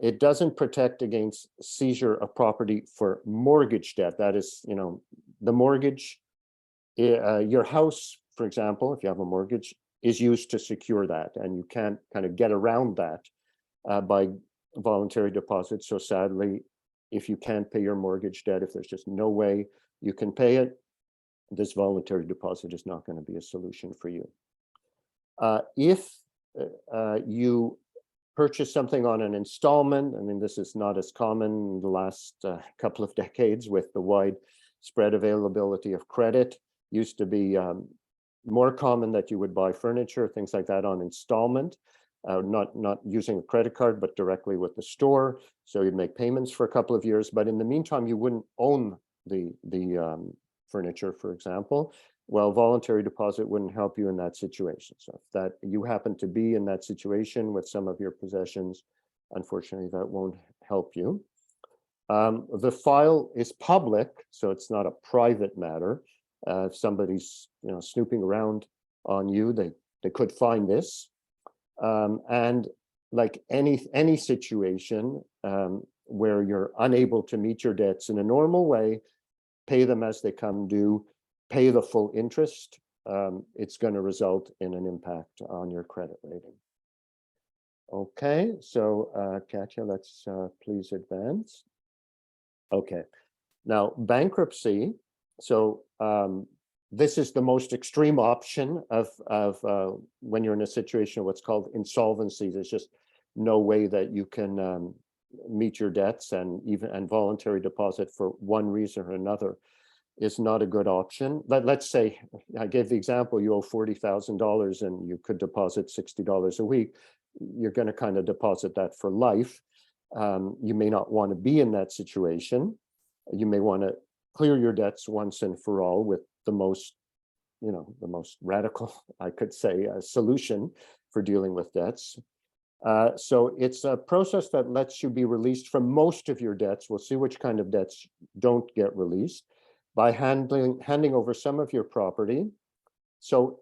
It doesn't protect against seizure of property for mortgage debt. That is, the mortgage, your house, for example, if you have a mortgage, is used to secure that, and you can't kind of get around that by voluntary deposit. So sadly, if you can't pay your mortgage debt, if there's just no way you can pay it, this voluntary deposit is not going to be a solution for you. If you purchase something on an installment, I mean, this is not as common in the last couple of decades with the widespread availability of credit. Used to be more common that you would buy furniture, things like that, on installment, not using a credit card, but directly with the store. So you'd make payments for a couple of years, but in the meantime, you wouldn't own the furniture, for example. Well, voluntary deposit wouldn't help you in that situation. So if that you happen to be in that situation with some of your possessions, unfortunately, that won't help you. The file is public, so it's not a private matter. If somebody's snooping around on you, they could find this. And like any situation where you're unable to meet your debts in a normal way, pay them as they come due, pay the full interest, it's going to result in an impact on your credit rating. Okay, so Katya, let's please advance. Okay, now bankruptcy. So this is the most extreme option of when you're in a situation of what's called insolvency. There's just no way that you can meet your debts, and voluntary deposit for one reason or another is not a good option. Let's say I gave the example, you owe $40,000 and you could deposit $60 a week. You're going to kind of deposit that for life. You may not want to be in that situation. You may want to clear your debts once and for all with the most radical, I could say, solution for dealing with debts. So it's a process that lets you be released from most of your debts. We'll see which kind of debts don't get released. by handing over some of your property. So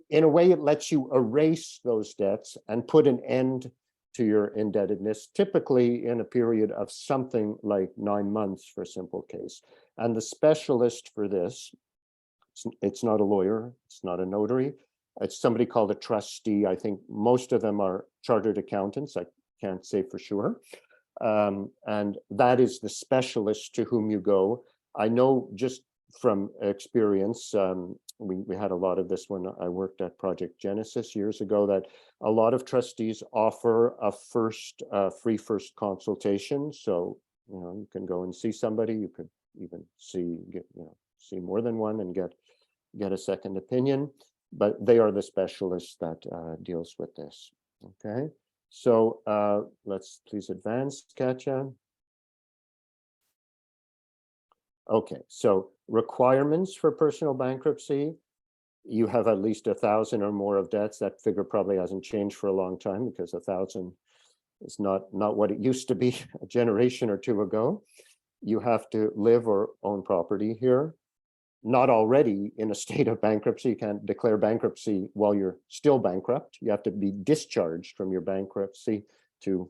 in a way, it lets you erase those debts and put an end to your indebtedness, typically in a period of something like 9 months for a simple case. And the specialist for this, it's not a lawyer, it's not a notary, it's somebody called a trustee. I think most of them are chartered accountants, I can't say for sure. And that is the specialist to whom you go. I know just from experience, we had a lot of this when I worked at Project Genesis years ago, that a lot of trustees offer a free first consultation. So, you can go and see somebody. You could even see more than one and get a second opinion. But they are the specialist that deals with this. Okay, so let's please advance, Katja. Okay, so requirements for personal bankruptcy. You have at least 1,000 or more of debts. That figure probably hasn't changed for a long time, because 1,000 is not what it used to be a generation or two ago. You have to live or own property here. Not already in a state of bankruptcy. You can't declare bankruptcy while you're still bankrupt. You have to be discharged from your bankruptcy to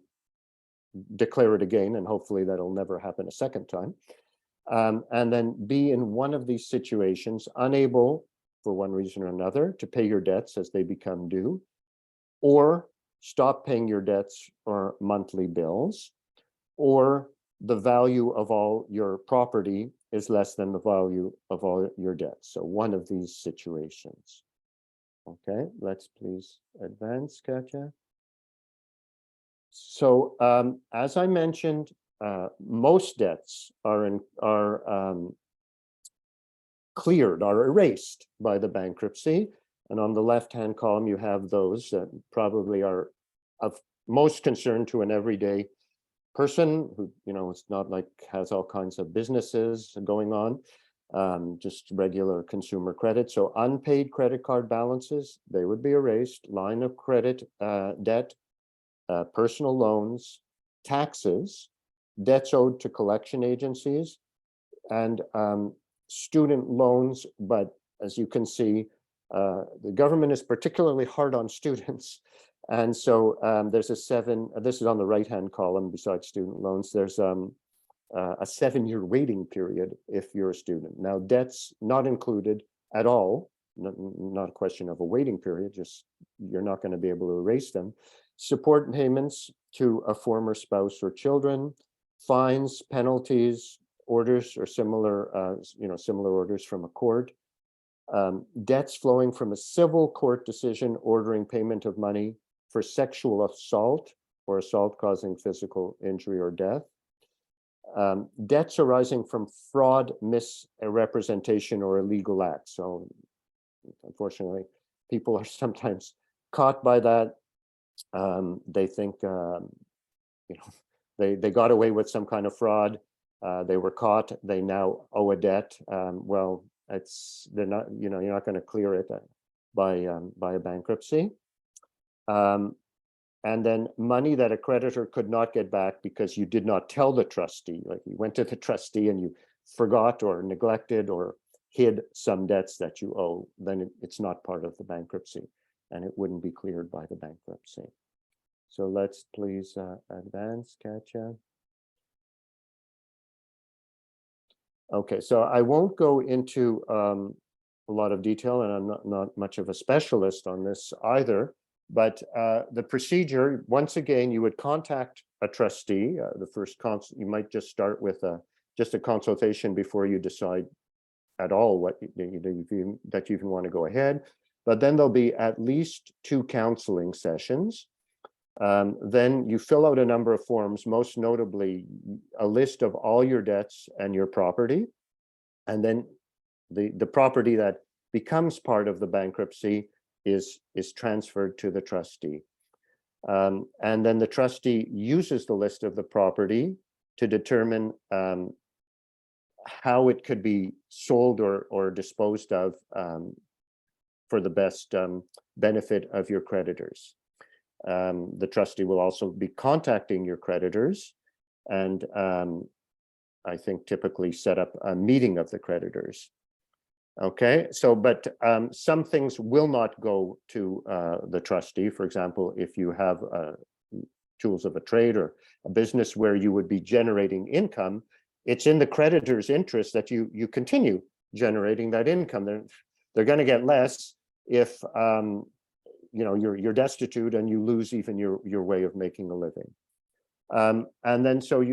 declare it again, and hopefully that'll never happen a second time. And then be in one of these situations, unable for one reason or another to pay your debts as they become due, or stop paying your debts or monthly bills, or the value of all your property is less than the value of all your debts. So one of these situations. Okay, let's please advance, Katja. So as I mentioned, most debts are cleared, are erased by the bankruptcy. And on the left-hand column, you have those that probably are of most concern to an everyday person who, it's not like has all kinds of businesses going on, just regular consumer credit. So unpaid credit card balances, they would be erased. Line of credit debt, personal loans, taxes, debts owed to collection agencies, and student loans. But as you can see, the government is particularly hard on students. And so there's this is on the right-hand column besides student loans, there's a 7-year waiting period if you're a student. Now, debts not included at all, not a question of a waiting period, just you're not going to be able to erase them. Support payments to a former spouse or children, fines, penalties, orders or similar, similar orders from a court, debts flowing from a civil court decision ordering payment of money for sexual assault or assault causing physical injury or death, debts arising from fraud, misrepresentation, or illegal acts. So unfortunately, people are sometimes caught by that. They think, they got away with some kind of fraud. They were caught. They now owe a debt. Well, they're not. You're not going to clear it by a bankruptcy. And then money that a creditor could not get back because you did not tell the trustee, like you went to the trustee and you forgot or neglected or hid some debts that you owe, then it's not part of the bankruptcy and it wouldn't be cleared by the bankruptcy. So let's please advance, Katja. Okay, so I won't go into a lot of detail, and I'm not much of a specialist on this either. But the procedure, once again, you would contact a trustee. The first you might just start with just a consultation before you decide at all what that you even want to go ahead. But then there'll be at least 2 counseling sessions. Then you fill out a number of forms, most notably a list of all your debts and your property. And then the property that becomes part of the bankruptcy is transferred to the trustee. And then the trustee uses the list of the property to determine how it could be sold or disposed of for the best benefit of your creditors. The trustee will also be contacting your creditors and I think, typically set up a meeting of the creditors. Okay, so but some things will not go to the trustee. For example, if you have tools of a trade or a business where you would be generating income, it's in the creditor's interest that you continue generating that income. They're going to get less if you know you're destitute and you lose even your way of making a living. And then so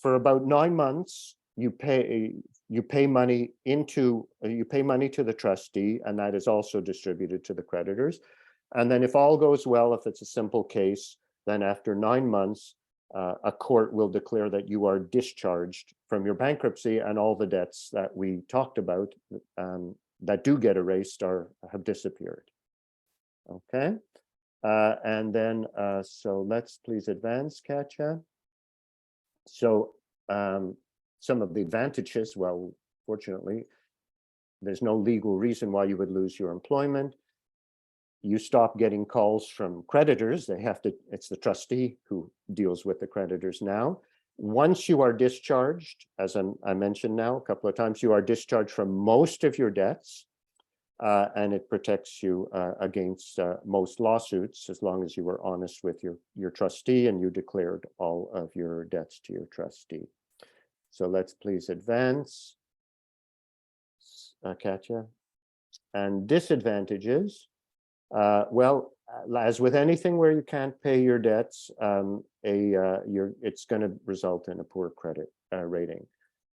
for about 9 months you pay money to the trustee, and that is also distributed to the creditors. And then if all goes well, if it's a simple case, then after 9 months, a court will declare that you are discharged from your bankruptcy, and all the debts that we talked about that do get erased have disappeared. Okay, and then so let's please advance, Katja. So some of the advantages, well, fortunately, there's no legal reason why you would lose your employment. You stop getting calls from creditors. It's the trustee who deals with the creditors now. Once you are discharged, as I mentioned now a couple of times, you are discharged from most of your debts, and it protects you against most lawsuits, as long as you were honest with your trustee and you declared all of your debts to your trustee. So let's please advance, Katja. And disadvantages. Well, as with anything where you can't pay your debts, it's going to result in a poor credit rating.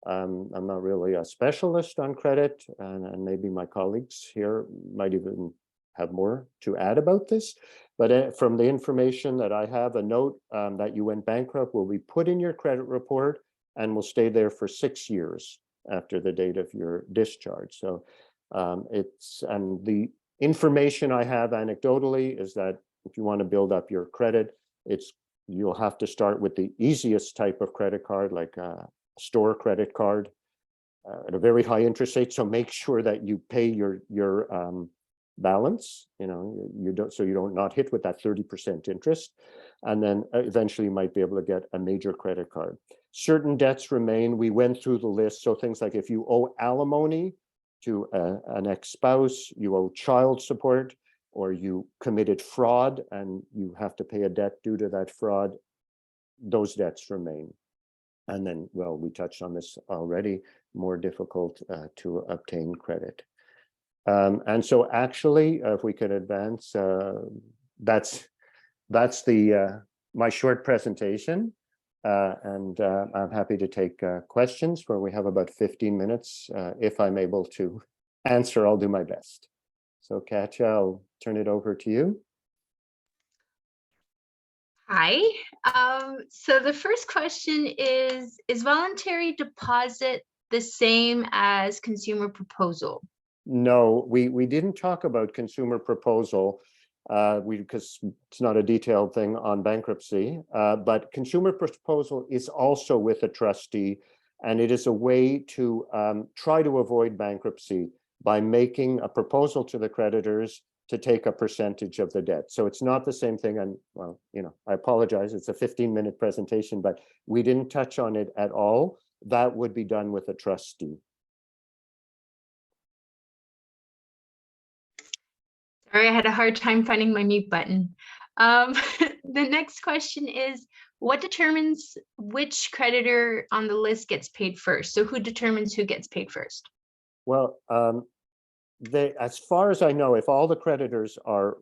I'm not really a specialist on credit, and maybe my colleagues here might even have more to add about this. But from the information that I have, a note that you went bankrupt will be put in your credit report and will stay there for 6 years after the date of your discharge. So and the information I have anecdotally is that if you want to build up your credit, you'll have to start with the easiest type of credit card, like a store credit card at a very high interest rate. So make sure that you pay your balance, you don't not hit with that 30% interest, and then eventually you might be able to get a major credit card. Certain debts remain. We went through the list. So things like if you owe alimony to an ex-spouse, you owe child support, or you committed fraud and you have to pay a debt due to that fraud, those debts remain. And then, well, we touched on this already, more difficult to obtain credit. And so actually, if we could advance, that's my short presentation. And I'm happy to take questions, where we have about 15 minutes. If I'm able to answer, I'll do my best. So Katja, I'll turn it over to you. Hi. So the first question is voluntary deposit the same as consumer proposal? No, we didn't talk about consumer proposal because it's not a detailed thing on bankruptcy, but consumer proposal is also with a trustee, and it is a way to try to avoid bankruptcy by making a proposal to the creditors to take a percentage of the debt. So it's not the same thing. And well, I apologize, it's a 15-minute presentation, but we didn't touch on it at all. That would be done with a trustee. Sorry, I had a hard time finding my mute button. The next question is, what determines which creditor on the list gets paid first? So who determines who gets paid first? Well, as far as I know, if all the creditors are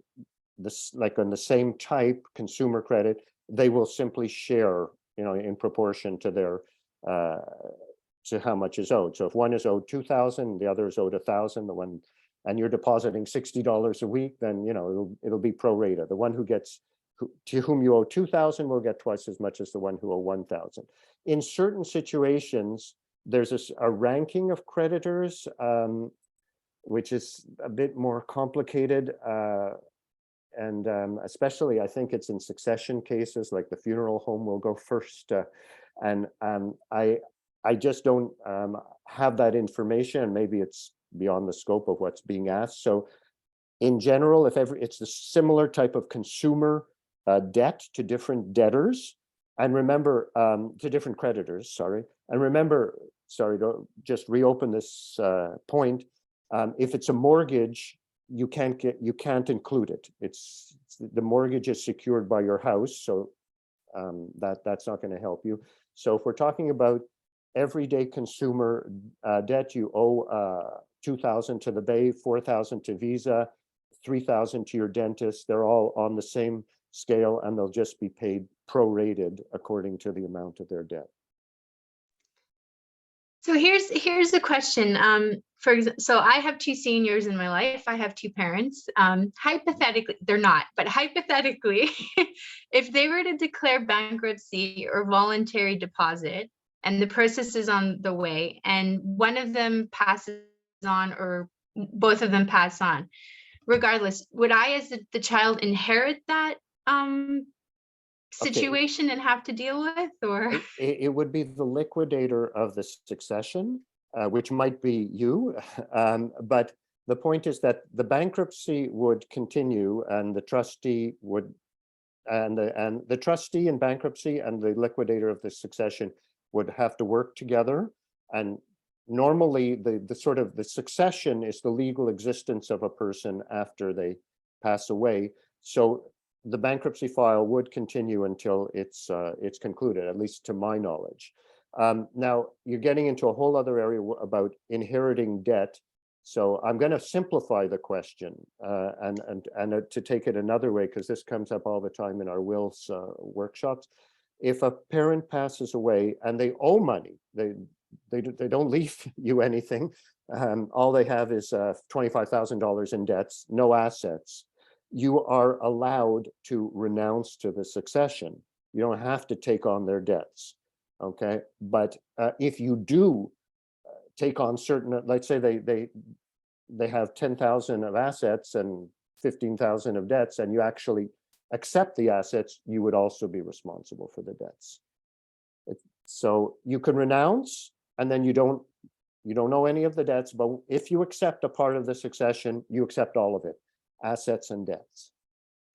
like on the same type consumer credit, they will simply share, in proportion to their to how much is owed. So if one is owed $2,000, the other is owed $1,000, and you're depositing $60 a week, then it'll be pro rata. The one to whom you owe $2,000 will get twice as much as the one who owe $1,000. In certain situations, there's a ranking of creditors, which is a bit more complicated, and especially I think it's in succession cases, like the funeral home will go first, and I just don't have that information, and maybe it's beyond the scope of what's being asked. So in general, if it's a similar type of consumer debt to different debtors, And remember, to different creditors, sorry. And remember, sorry, to just reopen this point. If it's a mortgage, you can't include it. It's the mortgage is secured by your house, so that's not going to help you. So if we're talking about everyday consumer debt, you owe $2,000 to the Bay, $4,000 to Visa, $3,000 to your dentist. They're all on the same scale, and they'll just be paid prorated according to the amount of their debt. So here's the question. So I have two seniors in my life. I have two parents. Hypothetically, they're not, but hypothetically, if they were to declare bankruptcy or voluntary deposit, and the process is on the way, and one of them passes on, or both of them pass on, regardless, would I, as the child, inherit that situation and have to deal with, or? It would be the liquidator of the succession, which might be you. But the point is that the bankruptcy would continue, and the trustee would, and the trustee in bankruptcy and the liquidator of the succession would have to work together. And normally the sort of the succession is the legal existence of a person after they pass away. So the bankruptcy file would continue until it's concluded, at least to my knowledge. Now you're getting into a whole other area about inheriting debt. So I'm going to simplify the question and to take it another way, because this comes up all the time in our wills workshops. If a parent passes away and they owe money, they don't leave you anything. All they have is $25,000 in debts, no assets. You are allowed to renounce to the succession. You don't have to take on their debts, okay? But if you do take on certain, let's say they have 10,000 of assets and 15,000 of debts, and you actually accept the assets, you would also be responsible for the debts. So you can renounce, and then you don't know any of the debts, but if you accept a part of the succession, you accept all of it. Assets and debts.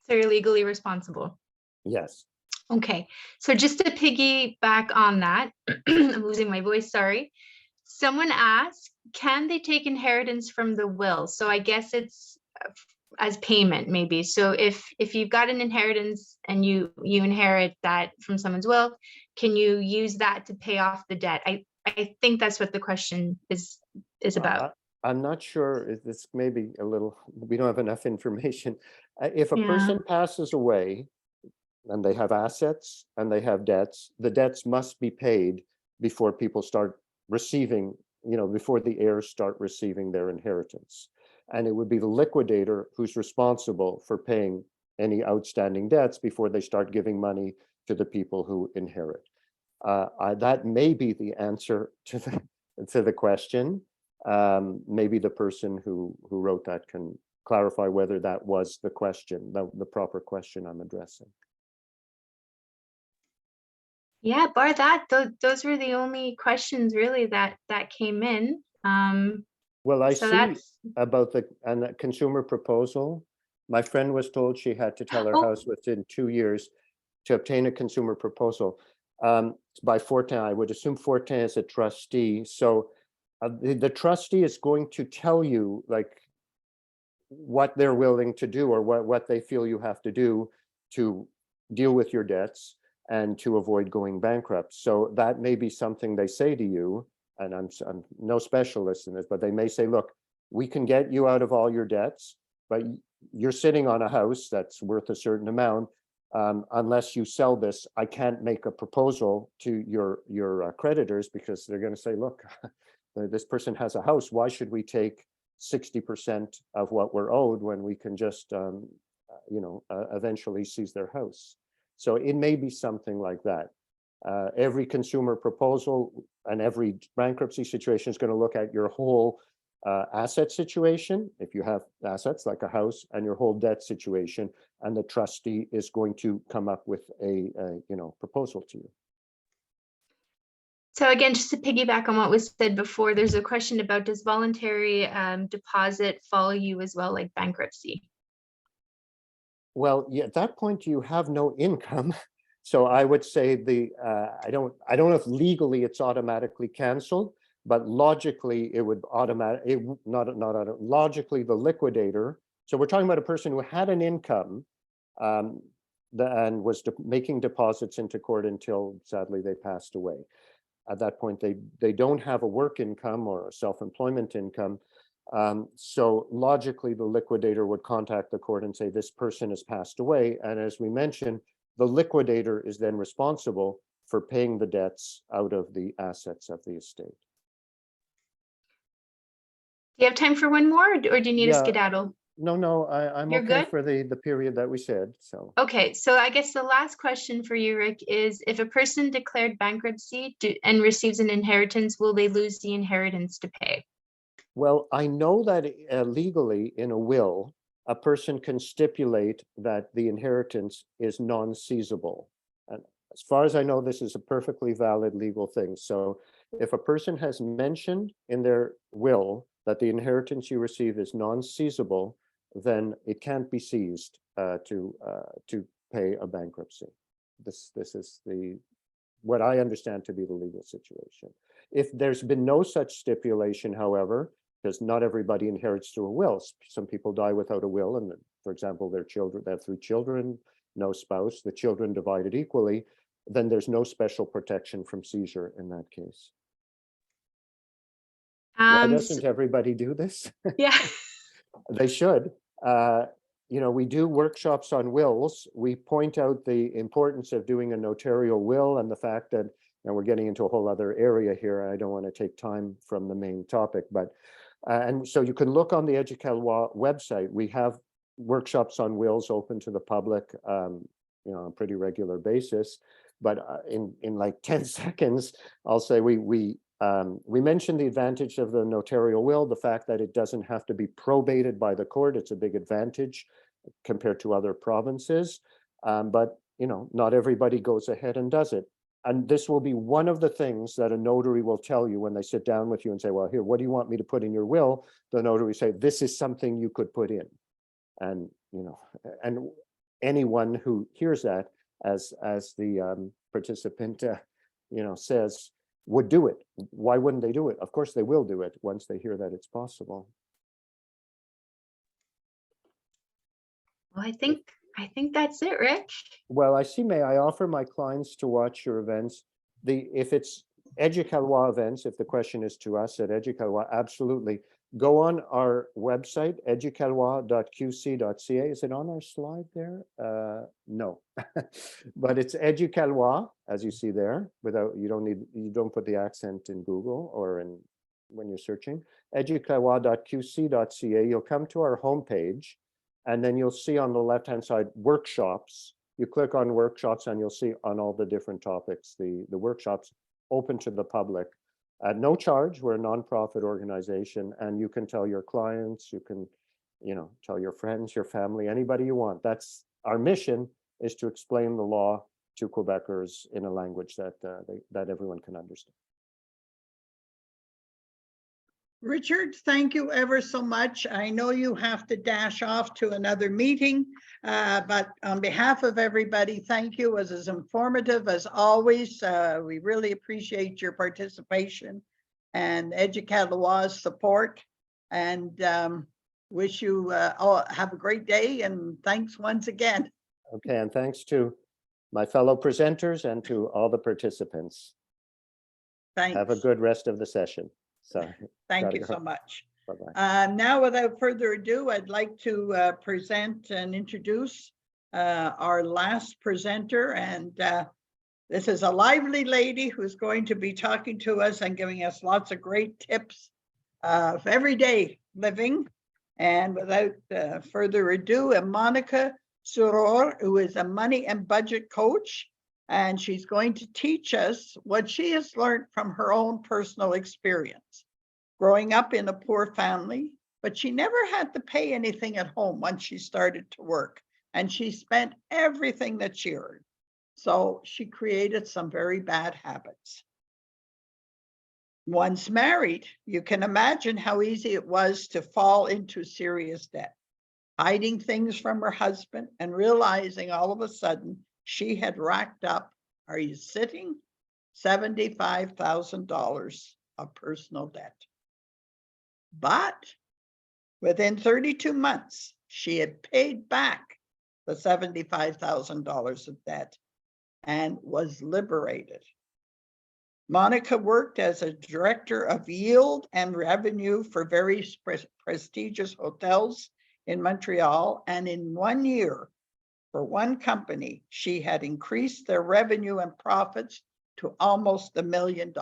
So you're legally responsible. Yes. Okay. So just to piggyback on that, I'm losing my voice, sorry. Someone asked, can they take inheritance from the will? So I guess it's as payment maybe. So if you've got an inheritance and you inherit that from someone's will, can you use that to pay off the debt? I think that's what the question is about. I'm not sure if this may be a little, we don't have enough information. If a person passes away and they have assets and they have debts, the debts must be paid before people start receiving, before the heirs start receiving their inheritance. And it would be the liquidator who's responsible for paying any outstanding debts before they start giving money to the people who inherit. That may be the answer to the question. Maybe the person who wrote that can clarify whether that was the question, the proper question I'm addressing. Yeah, bar that, those were the only questions really that came in. Well, I see about the consumer proposal. My friend was told she had to tell her house within 2 years to obtain a consumer proposal. By Fortin, I would assume Fortin is a trustee. So the trustee is going to tell you like what they're willing to do, or what they feel you have to do to deal with your debts and to avoid going bankrupt. So that may be something they say to you, and I'm no specialist in this, but they may say, look, we can get you out of all your debts, but you're sitting on a house that's worth a certain amount. Unless you sell this, I can't make a proposal to your creditors, because they're going to say, look, this person has a house. Why should we take 60% of what we're owed when we can just, eventually seize their house? So it may be something like that. Every consumer proposal and every bankruptcy situation is going to look at your whole asset situation, if you have assets like a house, and your whole debt situation, and the trustee is going to come up with a proposal to you. So again, just to piggyback on what was said before, there's a question about, does voluntary deposit follow you as well, like bankruptcy? Well, yeah, at that point, you have no income. So I would say I don't know if legally it's automatically canceled, but logically it would logically the liquidator. So we're talking about a person who had an income and was making deposits into court until sadly they passed away. At that point, they don't have a work income or a self-employment income. So logically, the liquidator would contact the court and say, this person has passed away. And as we mentioned, the liquidator is then responsible for paying the debts out of the assets of the estate. Do you have time for one more, or do you need a Yeah. skedaddle? No, I'm You're okay good? for the period that we said, so. Okay, so I guess the last question for you, Rick, is if a person declared bankruptcy and receives an inheritance, will they lose the inheritance to pay? Well, I know that legally in a will, a person can stipulate that the inheritance is non-seizable. And as far as I know, this is a perfectly valid legal thing. So if a person has mentioned in their will that the inheritance you receive is non-seizable, then it can't be seized to pay a bankruptcy. This is what I understand to be the legal situation. If there's been no such stipulation, however, because not everybody inherits through a will. Some people die without a will, and for example, their children, they have 3 children, no spouse, the children divided equally, then there's no special protection from seizure in that case. Why doesn't everybody do this? Yeah. They should. We do workshops on wills. We point out the importance of doing a notarial will and the fact that, and we're getting into a whole other area here. I don't want to take time from the main topic, but and so you can look on the Éducalois website. We have workshops on wills open to the public, on a pretty regular basis. But in like 10 seconds, I'll say we mentioned the advantage of the notarial will, the fact that it doesn't have to be probated by the court. It's a big advantage compared to other provinces. But not everybody goes ahead and does it. And this will be one of the things that a notary will tell you when they sit down with you and say, well, here, what do you want me to put in your will? The notary will say, this is something you could put in. And, and anyone who hears that as the participant, says, would do it. Why wouldn't they do it? Of course, they will do it once they hear that it's possible. Well, I think that's it, Rick. Well, I see. May I offer my clients to watch your events? If it's Éducalois events, if the question is to us at Éducalois, absolutely. Go on our website, educalois.qc.ca. Is it on our slide there? No, but it's Éducalois, as you see there. You don't put the accent in Google or when you're searching. Educalois.qc.ca. You'll come to our homepage. And then you'll see on the left-hand side, workshops. You click on workshops and you'll see on all the different topics, the workshops open to the public at no charge. We're a nonprofit organization, and you can tell your clients, you can, tell your friends, your family, anybody you want. That's our mission, is to explain the law to Quebecers in a language that everyone can understand. Richard, thank you ever so much. I know you have to dash off to another meeting, but on behalf of everybody, thank you. It was as informative as always. We really appreciate your participation and Éducalois' support, and wish you all have a great day, and thanks once again. Okay, and thanks to my fellow presenters and to all the participants. Thanks. Have a good rest of the session. Sorry. Thank you so much. Bye-bye. Now, without further ado, I'd like to present and introduce our last presenter. And this is a lively lady who's going to be talking to us and giving us lots of great tips of everyday living. And without further ado, Monica Sourour, who is a money and budget coach. And she's going to teach us what she has learned from her own personal experience. Growing up in a poor family, but she never had to pay anything at home once she started to work. And she spent everything that she earned. So she created some very bad habits. Once married, you can imagine how easy it was to fall into serious debt, hiding things from her husband and realizing all of a sudden she had racked up, are you sitting? $75,000 of personal debt. But within 32 months, she had paid back the $75,000 of debt and was liberated. Monica worked as a director of yield and revenue for very prestigious hotels in Montreal. And in 1 year, for one company, she had increased their revenue and profits to almost $1 million.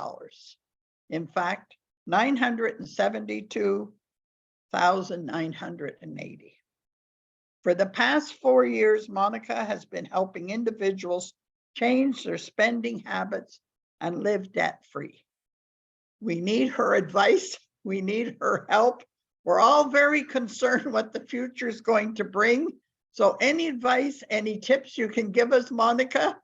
In fact, 972,980. For the past 4 years, Monica has been helping individuals change their spending habits and live debt-free. We need her advice. We need her help. We're all very concerned what the future is going to bring. So any advice, any tips you can give us, Monica,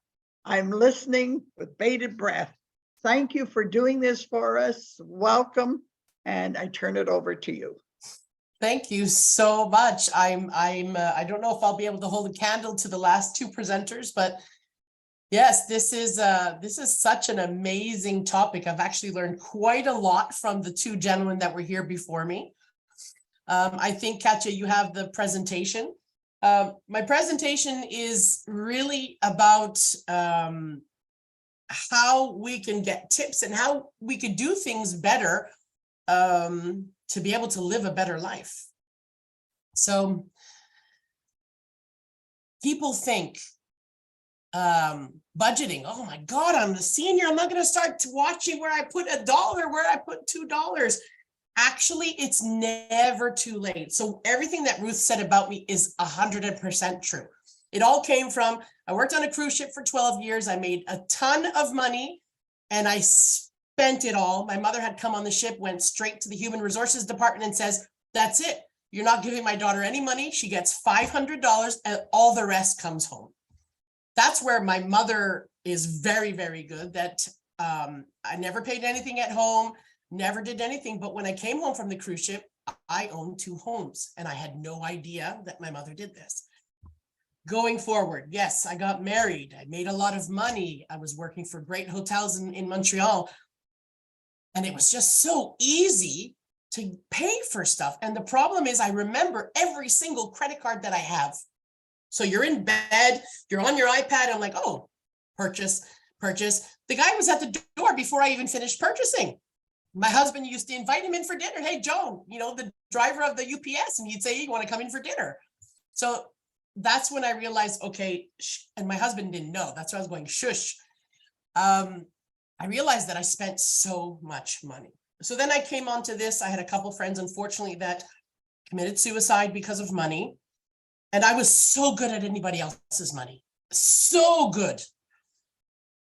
I'm listening with bated breath. Thank you for doing this for us. Welcome. And I turn it over to you. Thank you so much. I don't know if I'll be able to hold a candle to the last two presenters, but yes, this is such an amazing topic. I've actually learned quite a lot from the two gentlemen that were here before me. I think, Katja, you have the presentation. My presentation is really about how we can get tips and how we could do things better to be able to live a better life. So people think budgeting, oh my God, I'm a senior, I'm not going to start watching where I put $1, where I put $2. Actually, it's never too late. So everything that Ruth said about me is 100% true. It all came from, I worked on a cruise ship for 12 years. I made a ton of money and I spent it all. My mother had come on the ship, went straight to the human resources department and says, that's it. You're not giving my daughter any money. She gets $500 and all the rest comes home. That's where my mother is very, very good, that I never paid anything at home, never did anything. But when I came home from the cruise ship, I owned 2 homes and I had no idea that my mother did this. Going forward, yes, I got married. I made a lot of money. I was working for great hotels in Montreal. And it was just so easy to pay for stuff. And the problem is I remember every single credit card that I have. So you're in bed, you're on your iPad. I'm like, oh, purchase. The guy was at the door before I even finished purchasing. My husband used to invite him in for dinner. Hey, Joan, the driver of the UPS. And he'd say, hey, you want to come in for dinner? So that's when I realized, okay, and my husband didn't know. That's why I was going, shush. I realized that I spent so much money. So then I came onto this. I had a couple friends, unfortunately, that committed suicide because of money. And I was so good at anybody else's money. So good.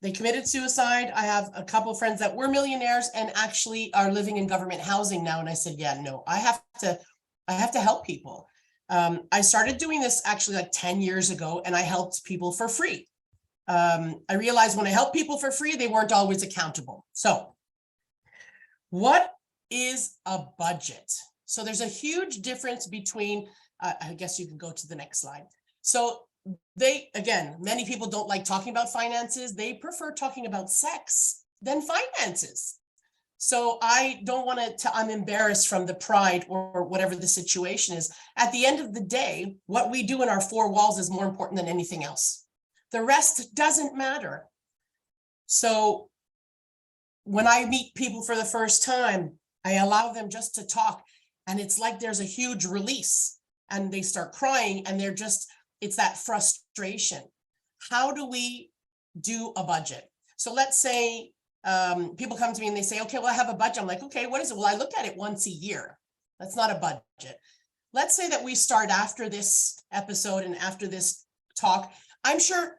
They committed suicide. I have a couple of friends that were millionaires and actually are living in government housing now. And I said, yeah, no, I have to help people. I started doing this actually like 10 years ago, and I helped people for free. I realized when I helped people for free, they weren't always accountable. So what is a budget? So there's a huge difference between, I guess you can go to the next slide. So many people don't like talking about finances. They prefer talking about sex than finances. So I don't want to, I'm embarrassed from the pride or whatever the situation is. At the end of the day, what we do in our 4 walls is more important than anything else. The rest doesn't matter. So when I meet people for the first time, I allow them just to talk, and it's like there's a huge release and they start crying, and it's that frustration. How do we do a budget? So let's say people come to me and they say, okay, well, I have a budget. I'm like, okay, what is it? Well, I look at it once a year. That's not a budget. Let's say that we start after this episode and after this talk. I'm sure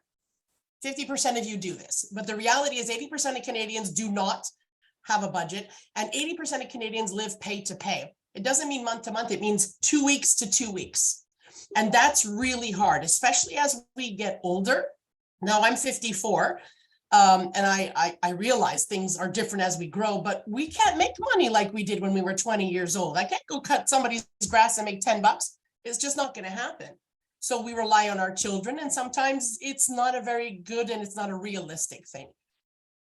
50% of you do this, but the reality is 80% of Canadians do not have a budget, and 80% of Canadians live pay to pay. It doesn't mean month to month. It means 2 weeks to 2 weeks. And that's really hard, especially as we get older. Now I'm 54. And I realize things are different as we grow, but we can't make money like we did when we were 20 years old. I can't go cut somebody's grass and make $10. It's just not going to happen. So we rely on our children, and sometimes it's not a very good and it's not a realistic thing.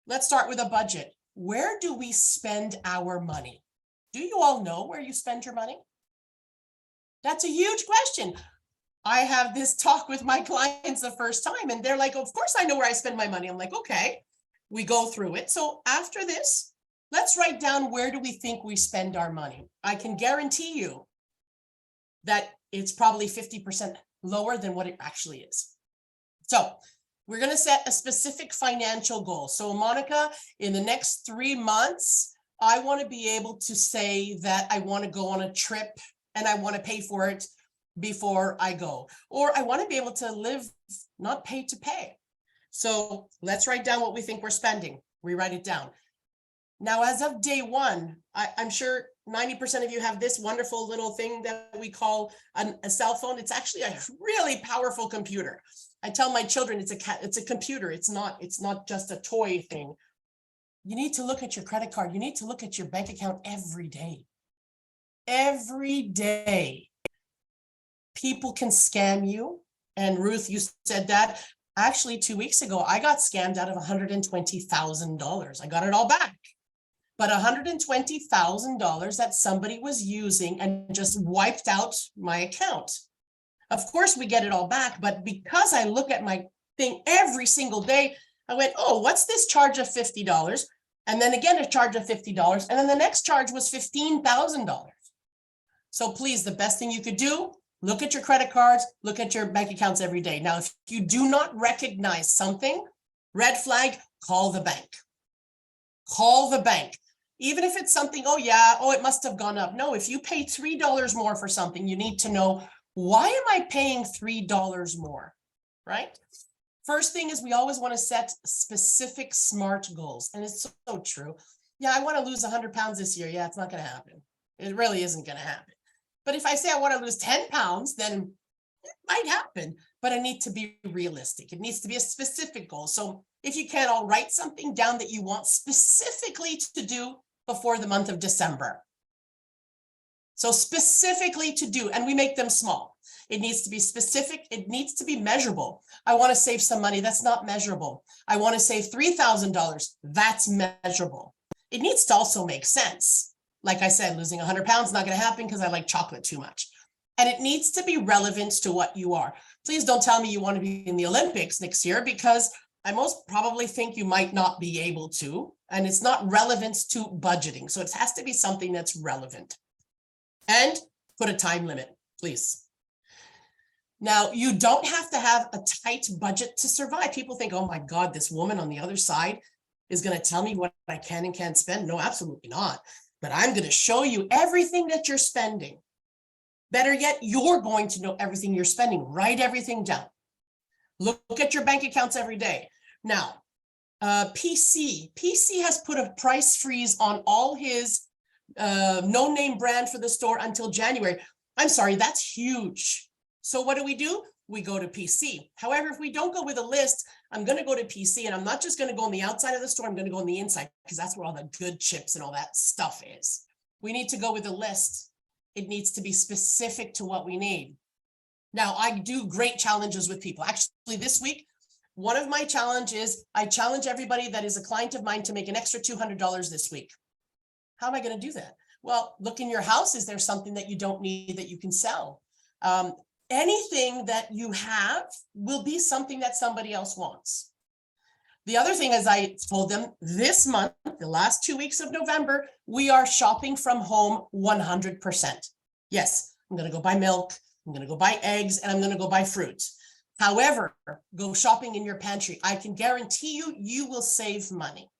Let's start with a budget. Where do we spend our money? Do you all know where you spend your money? That's a huge question. I have this talk with my clients the first time, and they're like, of course I know where I spend my money. I'm like, okay, we go through it. So after this, let's write down, where do we think we spend our money? I can guarantee you that it's probably 50% lower than what it actually is. So we're going to set a specific financial goal. So Monica, in the next 3 months, I want to be able to say that I want to go on a trip and I want to pay for it before I go, or I want to be able to live, not pay to pay. So let's write down what we think we're spending. We write it down. Now, as of day one, I'm sure 90% of you have this wonderful little thing that we call a cell phone. It's actually a really powerful computer. I tell my children it's a computer. It's not just a toy thing. You need to look at your credit card. You need to look at your bank account every day. Every day. People can scam you. And Ruth, you said that. Actually, 2 weeks ago, I got scammed out of $120,000. I got it all back. But $120,000 that somebody was using and just wiped out my account. Of course, we get it all back. But because I look at my thing every single day, I went, oh, what's this charge of $50? And then again, a charge of $50. And then the next charge was $15,000. So please, the best thing you could do, look at your credit cards, look at your bank accounts every day. Now, if you do not recognize something, red flag, call the bank. Call the bank. Even if it's something, oh yeah, oh, it must have gone up. No, if you pay $3 more for something, you need to know, why am I paying $3 more, right? First thing is, we always want to set specific SMART goals. And it's so true. Yeah, I want to lose 100 pounds this year. Yeah, it's not going to happen. It really isn't going to happen. But if I say I want to lose 10 pounds, then it might happen. But I need to be realistic. It needs to be a specific goal. So if you can, I'll write something down that you want specifically to do before the month of December. So specifically to do, and we make them small. It needs to be specific. It needs to be measurable. I want to save some money. That's not measurable. I want to save $3,000. That's measurable. It needs to also make sense. Like I said, losing 100 pounds is not going to happen because I like chocolate too much. And it needs to be relevant to what you are. Please don't tell me you want to be in the Olympics next year, because I most probably think you might not be able to, and it's not relevant to budgeting. So it has to be something that's relevant. And put a time limit, please. Now, you don't have to have a tight budget to survive. People think, oh my God, this woman on the other side is going to tell me what I can and can't spend. No, absolutely not. But I'm going to show you everything that you're spending. Better yet, you're going to know everything you're spending. Write everything down. Look at your bank accounts every day. Now, PC has put a price freeze on all his no-name brand for the store until January. I'm sorry, that's huge. So what do? We go to PC. However, if we don't go with a list, I'm going to go to PC, and I'm not just going to go on the outside of the store. I'm going to go on the inside, because that's where all the good chips and all that stuff is. We need to go with a list. It needs to be specific to what we need. Now, I do great challenges with people. Actually, this week, one of my challenges, I challenge everybody that is a client of mine to make an extra $200 this week. How am I going to do that? Well, look in your house. Is there something that you don't need that you can sell? Anything that you have will be something that somebody else wants. The other thing, as I told them, this month, the last 2 weeks of November, we are shopping from home 100%. Yes, I'm going to go buy milk, I'm going to go buy eggs, and I'm going to go buy fruit. However, go shopping in your pantry. I can guarantee you, you will save money.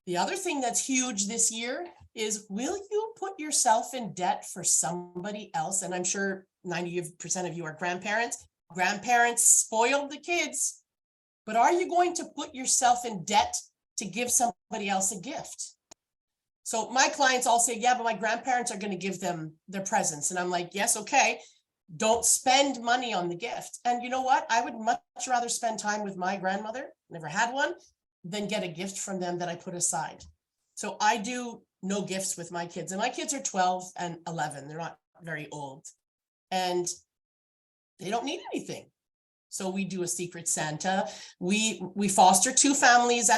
The other thing that's huge this year is, will you put yourself in debt for somebody else? And I'm sure 90% of you are grandparents. Grandparents spoiled the kids. But are you going to put yourself in debt to give somebody else a gift? So my clients all say, yeah, but my grandparents are going to give them their presents. And I'm like, yes, okay. Don't spend money on the gift. And you know what? I would much rather spend time with my grandmother, never had one, than get a gift from them that I put aside. So I do no gifts with my kids. And my kids are 12 and 11. They're not very old. And They don't need anything. So we do a secret Santa. We foster 2 families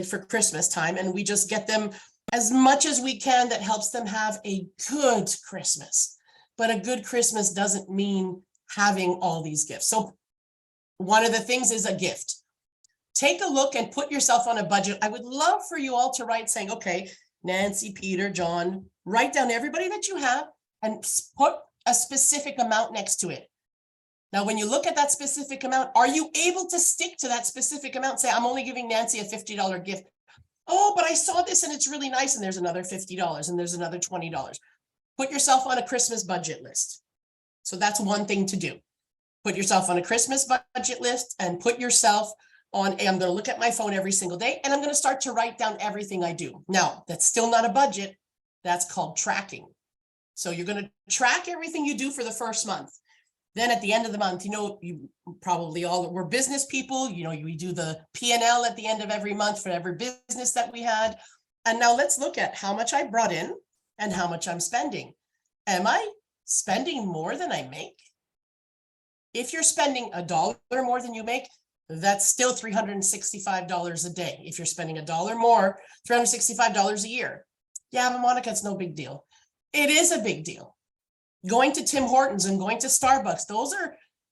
for Christmas time, and we just get them as much as we can that helps them have a good Christmas. But a good Christmas doesn't mean having all these gifts. So one of the things is a gift. Take a look and put yourself on a budget. I would love for you all to write saying, okay, Nancy, Peter, John, write down everybody that you have and put a specific amount next to it. Now, when you look at that specific amount, are you able to stick to that specific amount? Say, I'm only giving Nancy a $50 gift. Oh, but I saw this and it's really nice. And there's another $50 and there's another $20. Put yourself on a Christmas budget list. So that's one thing to do. Put yourself on a Christmas budget list and put yourself on, I'm going to look at my phone every single day and I'm going to start to write down everything I do. Now, that's still not a budget. That's called tracking. So you're going to track everything you do for the first month. Then at the end of the month, you probably all we're business people, we do the P&L at the end of every month for every business that we had. And now let's look at how much I brought in and how much I'm spending. Am I spending more than I make? If you're spending $1 more than you make, that's still $365 a day. If you're spending $1 more, $365 a year. Yeah, but Monica, it's no big deal. It is a big deal. Going to Tim Hortons and going to Starbucks,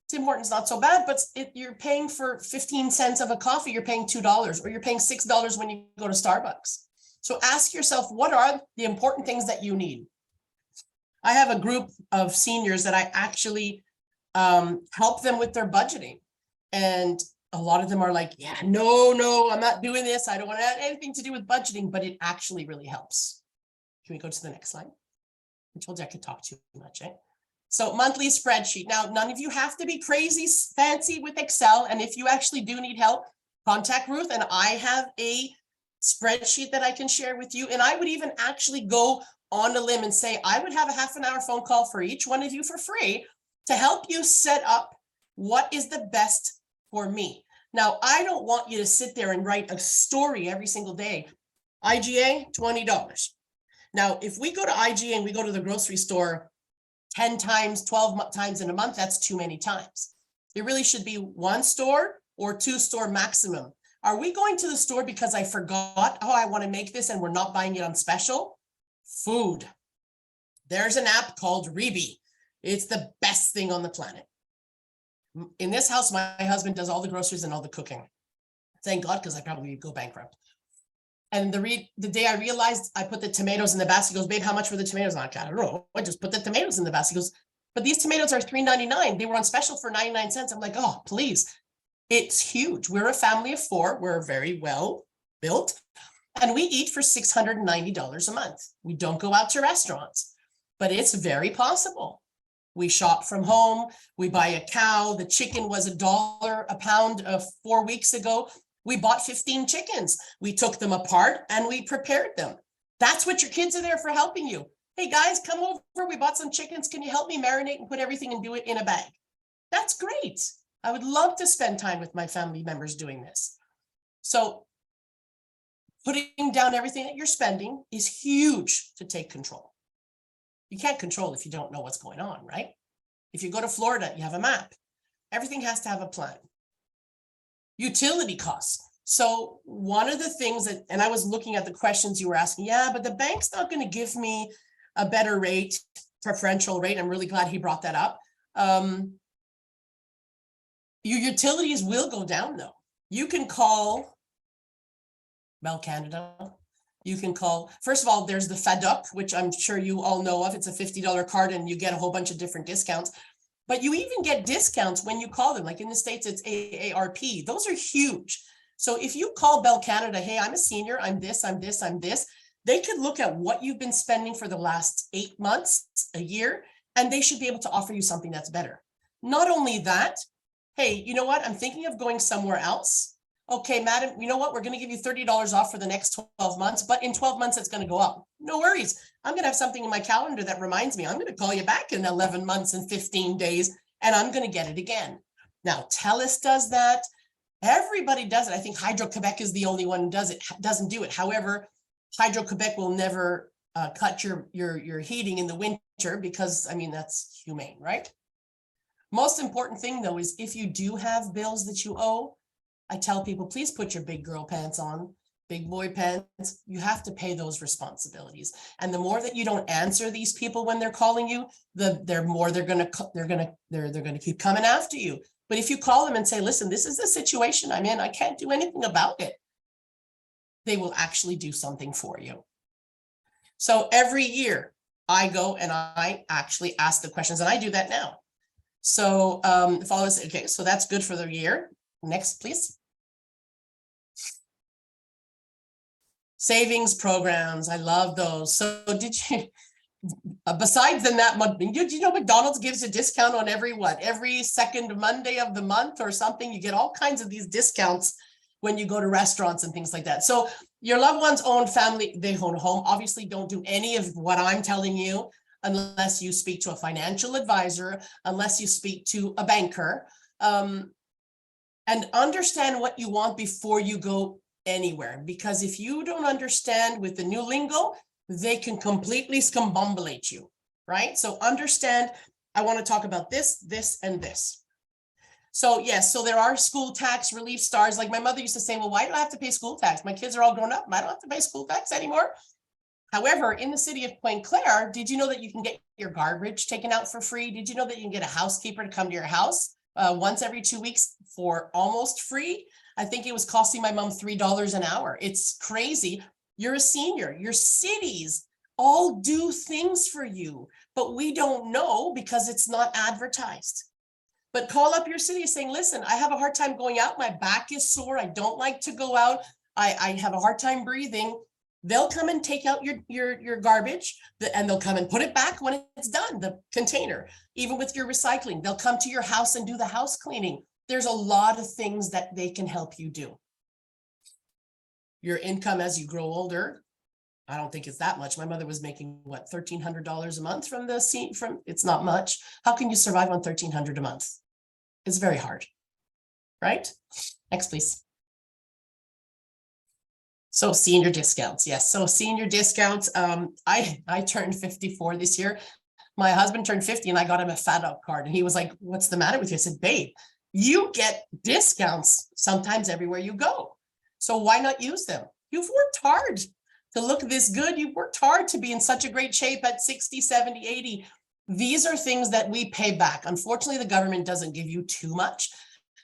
Tim Hortons not so bad, but you're paying for 15 cents of a coffee, you're paying $2, or you're paying $6 when you go to Starbucks. So ask yourself, what are the important things that you need? I have a group of seniors that I actually help them with their budgeting. And a lot of them are like, yeah, no, I'm not doing this. I don't want to have anything to do with budgeting, but it actually really helps. Can we go to the next slide? I told you I could talk too much, eh? So monthly spreadsheet. Now, none of you have to be crazy fancy with Excel. And if you actually do need help, contact Ruth and I have a spreadsheet that I can share with you. And I would even actually go on a limb and say, I would have a half an hour phone call for each one of you for free to help you set up what is the best for me. Now, I don't want you to sit there and write a story every single day. IGA, $20. Now, if we go to IGA and we go to the grocery store 10 times, 12 times in a month, that's too many times. It really should be 1 store or 2 store maximum. Are we going to the store because I forgot, I want to make this and we're not buying it on special? Food. There's an app called Reebie. It's the best thing on the planet. In this house, my husband does all the groceries and all the cooking. Thank God, because I probably would go bankrupt. And the day I realized I put the tomatoes in the basket, he goes, babe, how much were the tomatoes? I don't know. I just put the tomatoes in the basket. He goes, but these tomatoes are $3.99. They were on special for 99 cents. I'm like, oh, please. It's huge. We're a family of 4. We're very well built. And we eat for $690 a month. We don't go out to restaurants, but it's very possible. We shop from home. We buy a cow. The chicken was $1 a pound 4 weeks ago. We bought 15 chickens. We took them apart and we prepared them. That's what your kids are there for, helping you. Hey guys, come over. We bought some chickens. Can you help me marinate and put everything and do it in a bag? That's great. I would love to spend time with my family members doing this. So putting down everything that you're spending is huge to take control. You can't control if you don't know what's going on, right? If you go to Florida, you have a map. Everything has to have a plan. Utility costs. So one of the things that, and I was looking at the questions you were asking, yeah, but the bank's not going to give me a better rate, preferential rate. I'm really glad he brought that up. Your utilities will go down though. You can call Bell Canada. You can call, first of all, there's the FADUC, which I'm sure you all know of. It's a $50 card and you get a whole bunch of different discounts. But you even get discounts when you call them. Like in the States, it's AARP. Those are huge. So if you call Bell Canada, hey, I'm a senior, I'm this, they could look at what you've been spending for the last 8 months, a year, and they should be able to offer you something that's better. Not only that, hey, you know what? I'm thinking of going somewhere else. Okay, madam, you know what? We're going to give you $30 off for the next 12 months, but in 12 months, it's going to go up. No worries. I'm going to have something in my calendar that reminds me. I'm going to call you back in 11 months and 15 days, and I'm going to get it again. Now, TELUS does that. Everybody does it. I think Hydro-Quebec is the only one who doesn't do it. However, Hydro-Quebec will never cut your heating in the winter because, I mean, that's humane, right? Most important thing though, is if you do have bills that you owe, I tell people, please put your big girl pants on, big boy pants. You have to pay those responsibilities. And the more that you don't answer these people when they're calling you, they're gonna keep coming after you. But if you call them and say, listen, this is the situation I'm in, I can't do anything about it, they will actually do something for you. So every year I go and I actually ask the questions, and I do that now. So followers, okay, so that's good for the year. Next, please. Savings programs, I love those. So did you, besides than that, did you know McDonald's gives a discount on every second Monday of the month or something? You get all kinds of these discounts when you go to restaurants and things like that. So your loved ones own family, they own a home. Obviously, don't do any of what I'm telling you unless you speak to a financial advisor, unless you speak to a banker, and understand what you want before you go anywhere. Because if you don't understand with the new lingo, they can completely scumbumbulate you, right? So understand, I want to talk about this, this, and this. So yes, so there are school tax relief stars. Like my mother used to say, well, why do I have to pay school tax? My kids are all grown up. I don't have to pay school tax anymore. However, in the city of Pointe Claire, did you know that you can get your garbage taken out for free? Did you know that you can get a housekeeper to come to your house once every 2 weeks for almost free? I think it was costing my mom $3 an hour. It's crazy. You're a senior. Your cities all do things for you, but we don't know because it's not advertised. But call up your city saying, listen, I have a hard time going out. My back is sore. I don't like to go out. I have a hard time breathing. They'll come and take out your garbage, and they'll come and put it back when it's done, the container. Even with your recycling, they'll come to your house and do the house cleaning. There's a lot of things that they can help you do. Your income as you grow older, I don't think it's that much. My mother was making what, $1,300 a month from it's not much. How can you survive on $1,300 a month? It's very hard, right? Next, please. So senior discounts, yes. So senior discounts, I turned 54 this year. My husband turned 50 and I got him a fat up card. And he was like, what's the matter with you? I said, babe, you get discounts sometimes everywhere you go. So why not use them? You've worked hard to look this good. You've worked hard to be in such a great shape at 60, 70, 80. These are things that we pay back. Unfortunately, the government doesn't give you too much.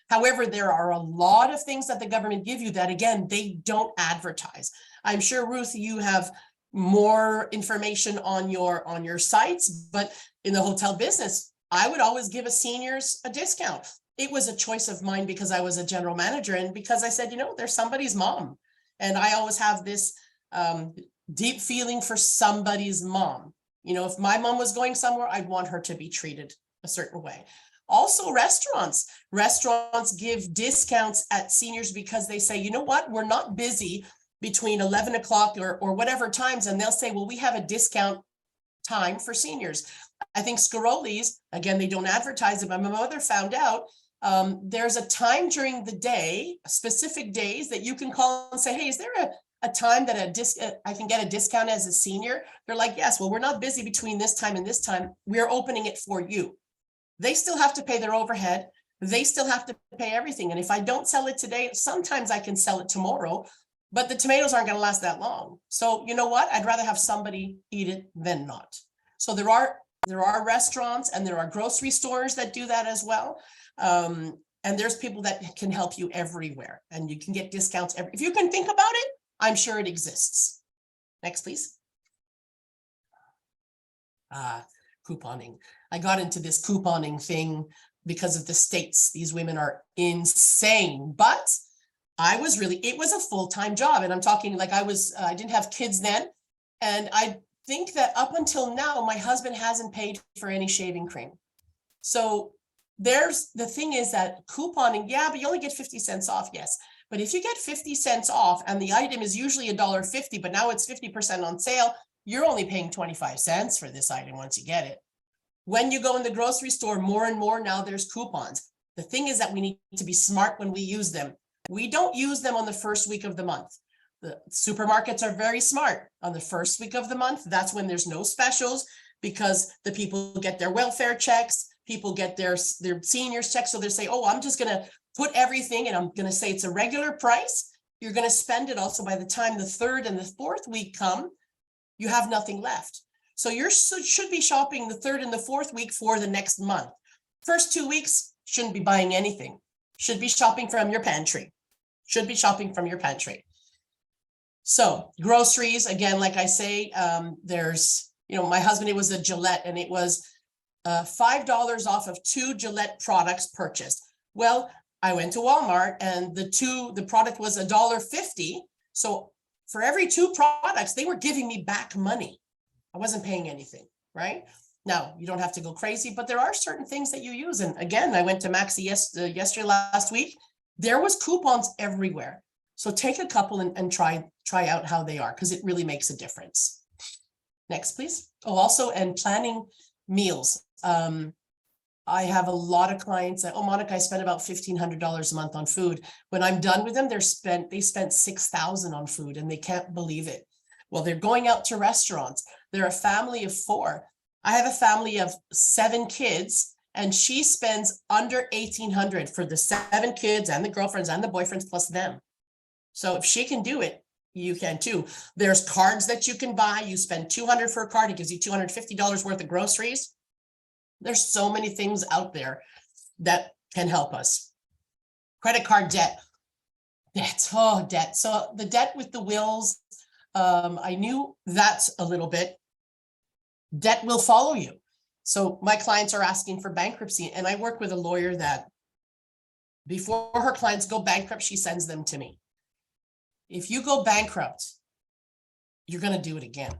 However, there are a lot of things that the government give you that, again, they don't advertise. I'm sure, Ruth, you have more information on your sites, but in the hotel business, I would always give a seniors a discount. It was a choice of mine because I was a general manager and because I said, you know, there's somebody's mom. And I always have this deep feeling for somebody's mom. You know, if my mom was going somewhere, I'd want her to be treated a certain way. Also, restaurants give discounts at seniors because they say, you know what, we're not busy between 11 o'clock or whatever times. And they'll say, well, we have a discount time for seniors. I think Scaroli's, again, they don't advertise it, but my mother found out there's a time during the day, specific days that you can call and say, hey, is there a time that I can get a discount as a senior? They're like, yes, well, we're not busy between this time and this time. We're opening it for you. They still have to pay their overhead. They still have to pay everything. And if I don't sell it today, sometimes I can sell it tomorrow, but the tomatoes aren't going to last that long. So you know what? I'd rather have somebody eat it than not. So there are restaurants and there are grocery stores that do that as well. And there's people that can help you everywhere and you can get discounts. If you can think about it, I'm sure it exists. Next, please. Couponing. I got into this couponing thing because of the states. These women are insane, but it was a full-time job. And I'm talking like I didn't have kids then. And I think that up until now, my husband hasn't paid for any shaving cream. So the thing is that couponing, yeah, but you only get 50 cents off. Yes. But if you get 50 cents off and the item is usually $1.50, but now it's 50% on sale, you're only paying 25 cents for this item once you get it. When you go in the grocery store, more and more now there's coupons. The thing is that we need to be smart when we use them. We don't use them on the first week of the month. The supermarkets are very smart. On the first week of the month, that's when there's no specials because the people get their welfare checks. people get their seniors check. So they say, oh, I'm just going to put everything and I'm going to say it's a regular price. You're going to spend it also by the time the third and the fourth week come, you have nothing left. So you should be shopping the third and the fourth week for the next month. First 2 weeks, shouldn't be buying anything. Should be shopping from your pantry. Should be shopping from your pantry. So groceries, again, like I say, there's, my husband, it was a Gillette and it was $5 off of 2 Gillette products purchased. Well, I went to Walmart and the product was $1.50. So for every 2 products, they were giving me back money. I wasn't paying anything, right? Now, you don't have to go crazy, but there are certain things that you use. And again, I went to Maxi yesterday, last week. There was coupons everywhere. So take a couple and try out how they are, because it really makes a difference. Next, please. Oh, also, and planning meals. I have a lot of clients that, oh, Monica, I spent about $1,500 a month on food. When I'm done with them, they spent $6,000 on food and they can't believe it. Well, they're going out to restaurants. They're a family of 4. I have a family of 7 kids and she spends under $1,800 for the 7 kids and the girlfriends and the boyfriends plus them. So if she can do it, you can too. There's cards that you can buy. You spend $200 for a card. It gives you $250 worth of groceries. There's so many things out there that can help us. Credit card debt. Debt. So the debt with the wills, I knew that a little bit. Debt will follow you. So my clients are asking for bankruptcy, and I work with a lawyer that before her clients go bankrupt, she sends them to me. If you go bankrupt, you're going to do it again.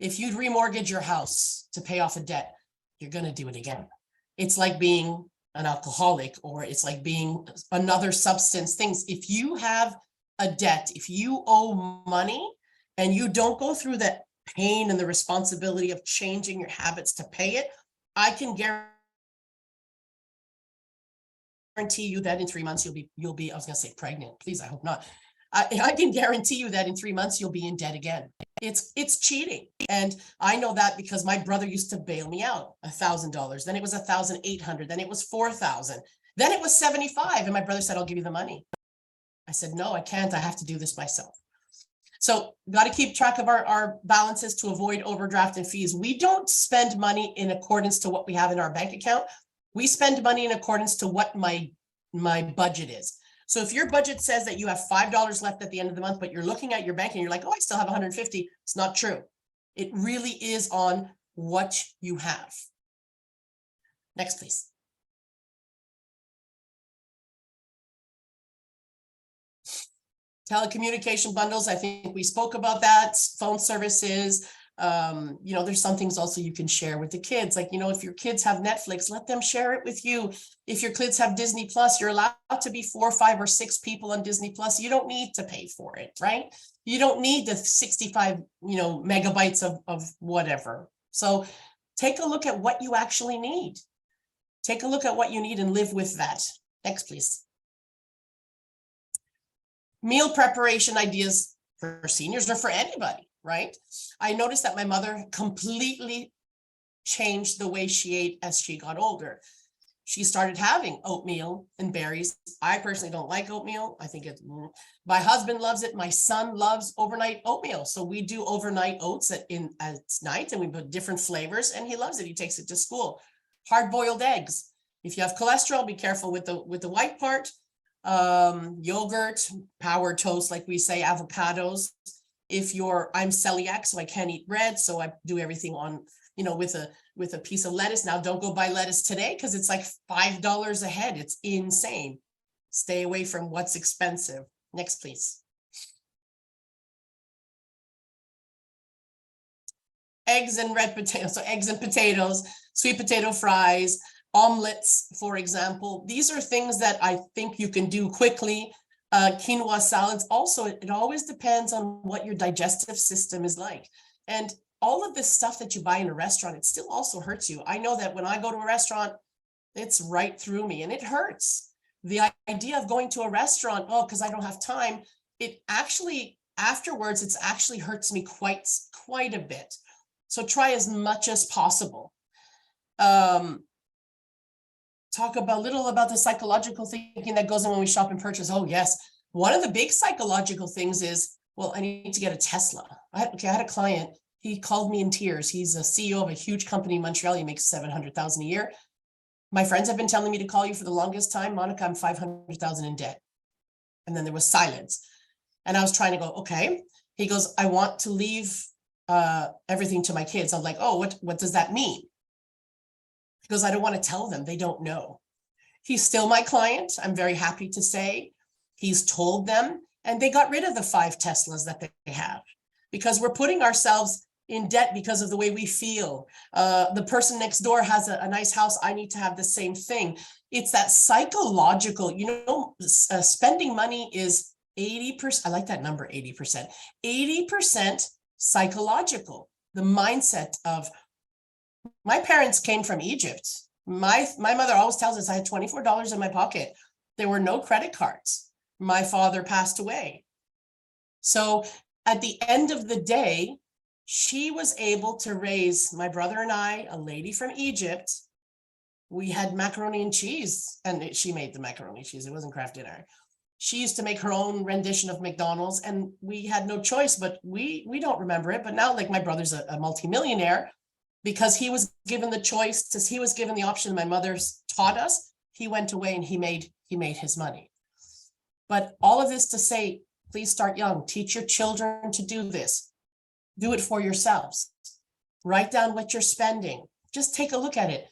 If you remortgage your house to pay off a debt, you're going to do it again. It's like being an alcoholic, or it's like being another substance things. If you have a debt, if you owe money and you don't go through that pain and the responsibility of changing your habits to pay it, I can guarantee you that in 3 months you'll be, I was going to say pregnant. Please, I hope not. I can guarantee you that in 3 months you'll be in debt again. It's cheating. And I know that because my brother used to bail me out $1,000. Then it was $1,800. Then it was $4,000. Then it was $75. And my brother said, I'll give you the money. I said, no, I can't. I have to do this myself. So got to keep track of our balances to avoid overdraft and fees. We don't spend money in accordance to what we have in our bank account. We spend money in accordance to what my budget is. So if your budget says that you have $5 left at the end of the month, but you're looking at your bank and you're like, oh, I still have 150. It's not true. It really is on what you have. Next, please. Telecommunication bundles. I think we spoke about that. Phone services. There's some things also you can share with the kids. Like, if your kids have Netflix, let them share it with you. If your kids have Disney Plus, you're allowed to be 4, 5, or 6 people on Disney Plus. You don't need to pay for it, right? You don't need the 65, megabytes of whatever. So take a look at what you actually need. Take a look at what you need and live with that. Next, please. Meal preparation ideas for seniors or for anybody. Right? I noticed that my mother completely changed the way she ate as she got older. She started having oatmeal and berries. I personally don't like oatmeal. I think my husband loves it. My son loves overnight oatmeal. So we do overnight oats at night, and we put different flavors, and he loves it. He takes it to school. Hard-boiled eggs. If you have cholesterol, be careful with the white part. Yogurt, power toast, like we say, avocados. I'm celiac, so I can't eat bread. So I do everything on, with a piece of lettuce. Now, don't go buy lettuce today because it's like $5 a head. It's insane. Stay away from what's expensive. Next, please. Eggs and red potatoes. So eggs and potatoes, sweet potato fries, omelets, for example. These are things that I think you can do quickly. Quinoa salads. Also, it always depends on what your digestive system is like. And all of this stuff that you buy in a restaurant, it still also hurts you. I know that when I go to a restaurant, it's right through me and it hurts. The idea of going to a restaurant, because I don't have time, it actually, afterwards, it actually hurts me quite a bit. So try as much as possible. talk about little about the psychological thinking that goes on when we shop and purchase. Oh, yes. One of the big psychological things is, well, I need to get a Tesla. I had a client, he called me in tears. He's a CEO of a huge company in Montreal. He makes $700,000 a year. My friends have been telling me to call you for the longest time. Monica, I'm $500,000 in debt. And then there was silence. And I was trying to go, okay. He goes, I want to leave everything to my kids. I'm like, oh, what does that mean? He goes, I don't want to tell them. They don't know. He's still my client. I'm very happy to say. He's told them, and they got rid of the 5 Teslas that they have, because we're putting ourselves in debt because of the way we feel. The person next door has a nice house. I need to have the same thing. It's that psychological, spending money is 80%. I like that number, 80%. 80% psychological. The mindset of, my parents came from Egypt. My mother always tells us I had $24 in my pocket. There were no credit cards. My father passed away. So at the end of the day, she was able to raise my brother and I, a lady from Egypt. We had macaroni and cheese, and she made the macaroni and cheese. It wasn't Kraft Dinner. She used to make her own rendition of McDonald's, and we had no choice, but we don't remember it. But now, like, my brother's a multimillionaire because he was given the choice, he was given the option. My mother's taught us. He went away and he made his money. But all of this to say, please start young. Teach your children to do this. Do it for yourselves. Write down what you're spending. Just take a look at it.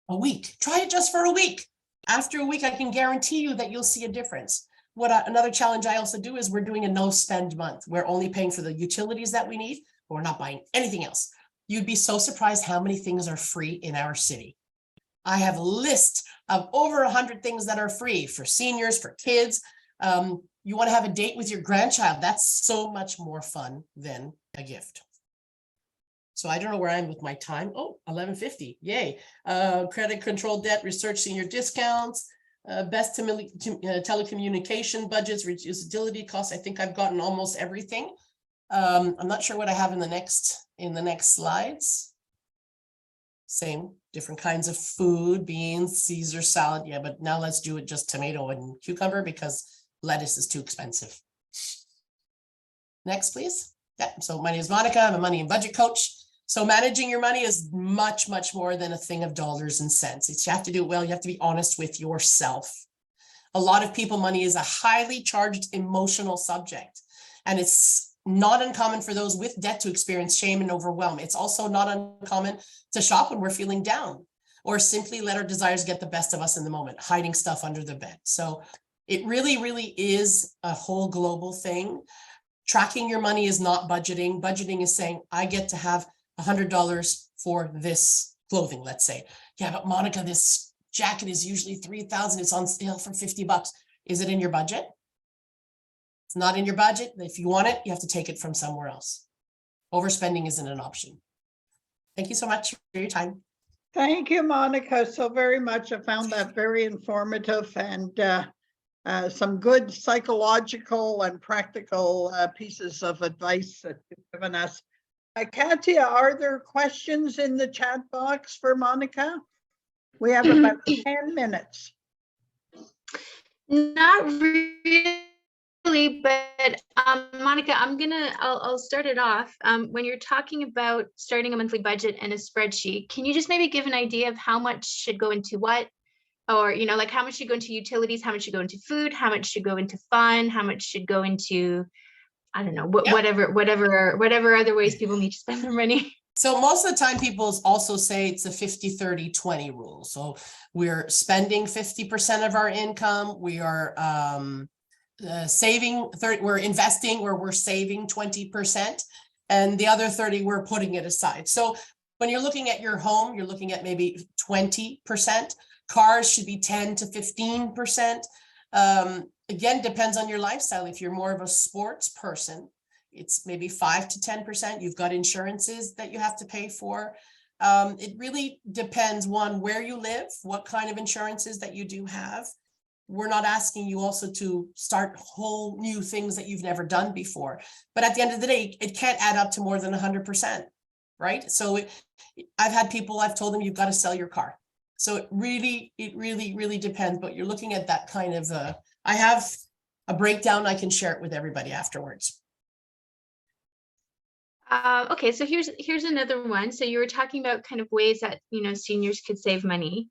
A week. Try it just for a week. After a week, I can guarantee you that you'll see a difference. Another challenge I also do is we're doing a no spend month. We're only paying for the utilities that we need, but we're not buying anything else. You'd be so surprised how many things are free in our city. I have a list of over 100 things that are free for seniors, for kids. You want to have a date with your grandchild. That's so much more fun than a gift. So I don't know where I am with my time. Oh, 11:50. Yay. Credit control debt, research senior discounts, best telecommunication budgets, reduce utility costs. I think I've gotten almost everything. I'm not sure what I have in the next slides. Same, different kinds of food, beans, Caesar salad. Yeah, but now let's do it just tomato and cucumber because lettuce is too expensive. Next, please. Yeah, so my name is Monica. I'm a money and budget coach. So managing your money is much, much more than a thing of dollars and cents. You have to do it well. You have to be honest with yourself. A lot of people, money is a highly charged emotional subject. And it's not uncommon for those with debt to experience shame and overwhelm. It's also not uncommon to shop when we're feeling down or simply let our desires get the best of us in the moment, hiding stuff under the bed. So it really, really is a whole global thing. Tracking your money is not budgeting. Budgeting is saying, I get to have $100 for this clothing, let's say. Yeah, but Monica, this jacket is usually $3,000. It's on sale for $50. Is it in your budget? It's not in your budget. If you want it, you have to take it from somewhere else. Overspending isn't an option. Thank you so much for your time. Thank you, Monica, so very much. I found that very informative and some good psychological and practical pieces of advice that you've given us. Katia, are there questions in the chat box for Monica? We have about 10 minutes. Not really, but Monica, I'll start it off. When you're talking about starting a monthly budget and a spreadsheet, can you just maybe give an idea of how much should go into what? Or, like how much should go into utilities, how much should go into food, how much should go into fun, how much should go into, I don't know, whatever other ways people need to spend their money. So most of the time people also say it's a 50-30-20 rule. So we're spending 50% of our income. We are saving 30, we're investing, or we're saving 20%, and the other 30 we're putting it aside. So when you're looking at your home, you're looking at maybe 20%. Cars should be 10 to 15%. Again, depends on your lifestyle. If you're more of a sports person, it's maybe 5 to 10%. You've got insurances that you have to pay for. It really depends on where you live, what kind of insurances that you do have. We're not asking you also to start whole new things that you've never done before. But at the end of the day, it can't add up to more than 100%, right? So I've had people, I've told them, you've got to sell your car. So it really depends, but you're looking at that kind of, I have a breakdown. I can share it with everybody afterwards. Okay, so here's another one. So you were talking about kind of ways that, you know, seniors could save money.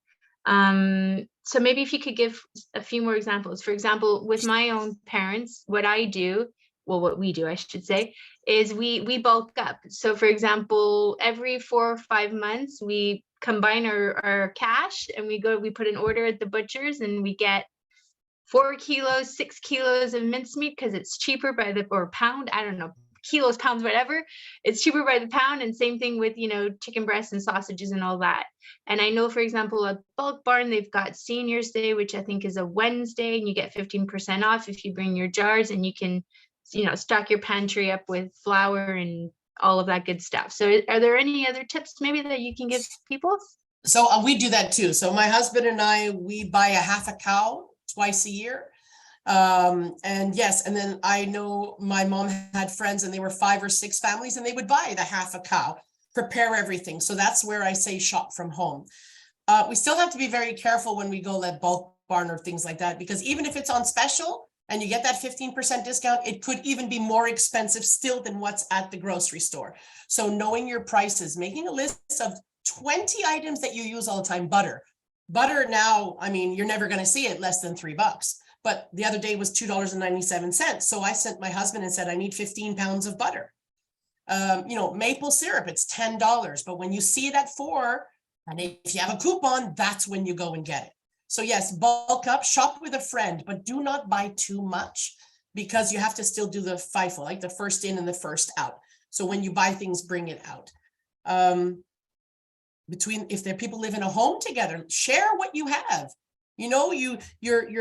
So maybe if you could give a few more examples. For example, with my own parents, what I do, well, what we do, I should say, is we bulk up. So for example, every 4 or 5 months, we combine our cash and we put an order at the butcher's and we get 4 kilos, 6 kilos of mincemeat because it's cheaper by the, or pound, I don't know, kilos, pounds, whatever. It's cheaper by the pound. And same thing with, you know, chicken breasts and sausages and all that. And I know, for example, at Bulk Barn, they've got Seniors Day, which I think is a Wednesday, and you get 15% off if you bring your jars, and you can, you know, stock your pantry up with flour and all of that good stuff. So are there any other tips maybe that you can give people? So we do that too. So my husband and I, we buy a half a cow twice a year. And yes, and then I know my mom had friends and they were 5 or 6 families and they would buy the half a cow, prepare everything. So that's where I say shop from home. We still have to be very careful when we go at Bulk Barn or things like that, because even if it's on special and you get that 15% discount, it could even be more expensive still than what's at the grocery store. So knowing your prices, making a list of 20 items that you use all the time. Butter now, I mean, you're never going to see it less than $3. But the other day was $2.97. So I sent my husband and said, I need 15 pounds of butter. You know, maple syrup, it's $10. But when you see it at $4, and if you have a coupon, that's when you go and get it. So yes, bulk up, shop with a friend, but do not buy too much because you have to still do the FIFO, like the first in and the first out. So when you buy things, bring it out. If there people live in a home together, share what you have. You know, you're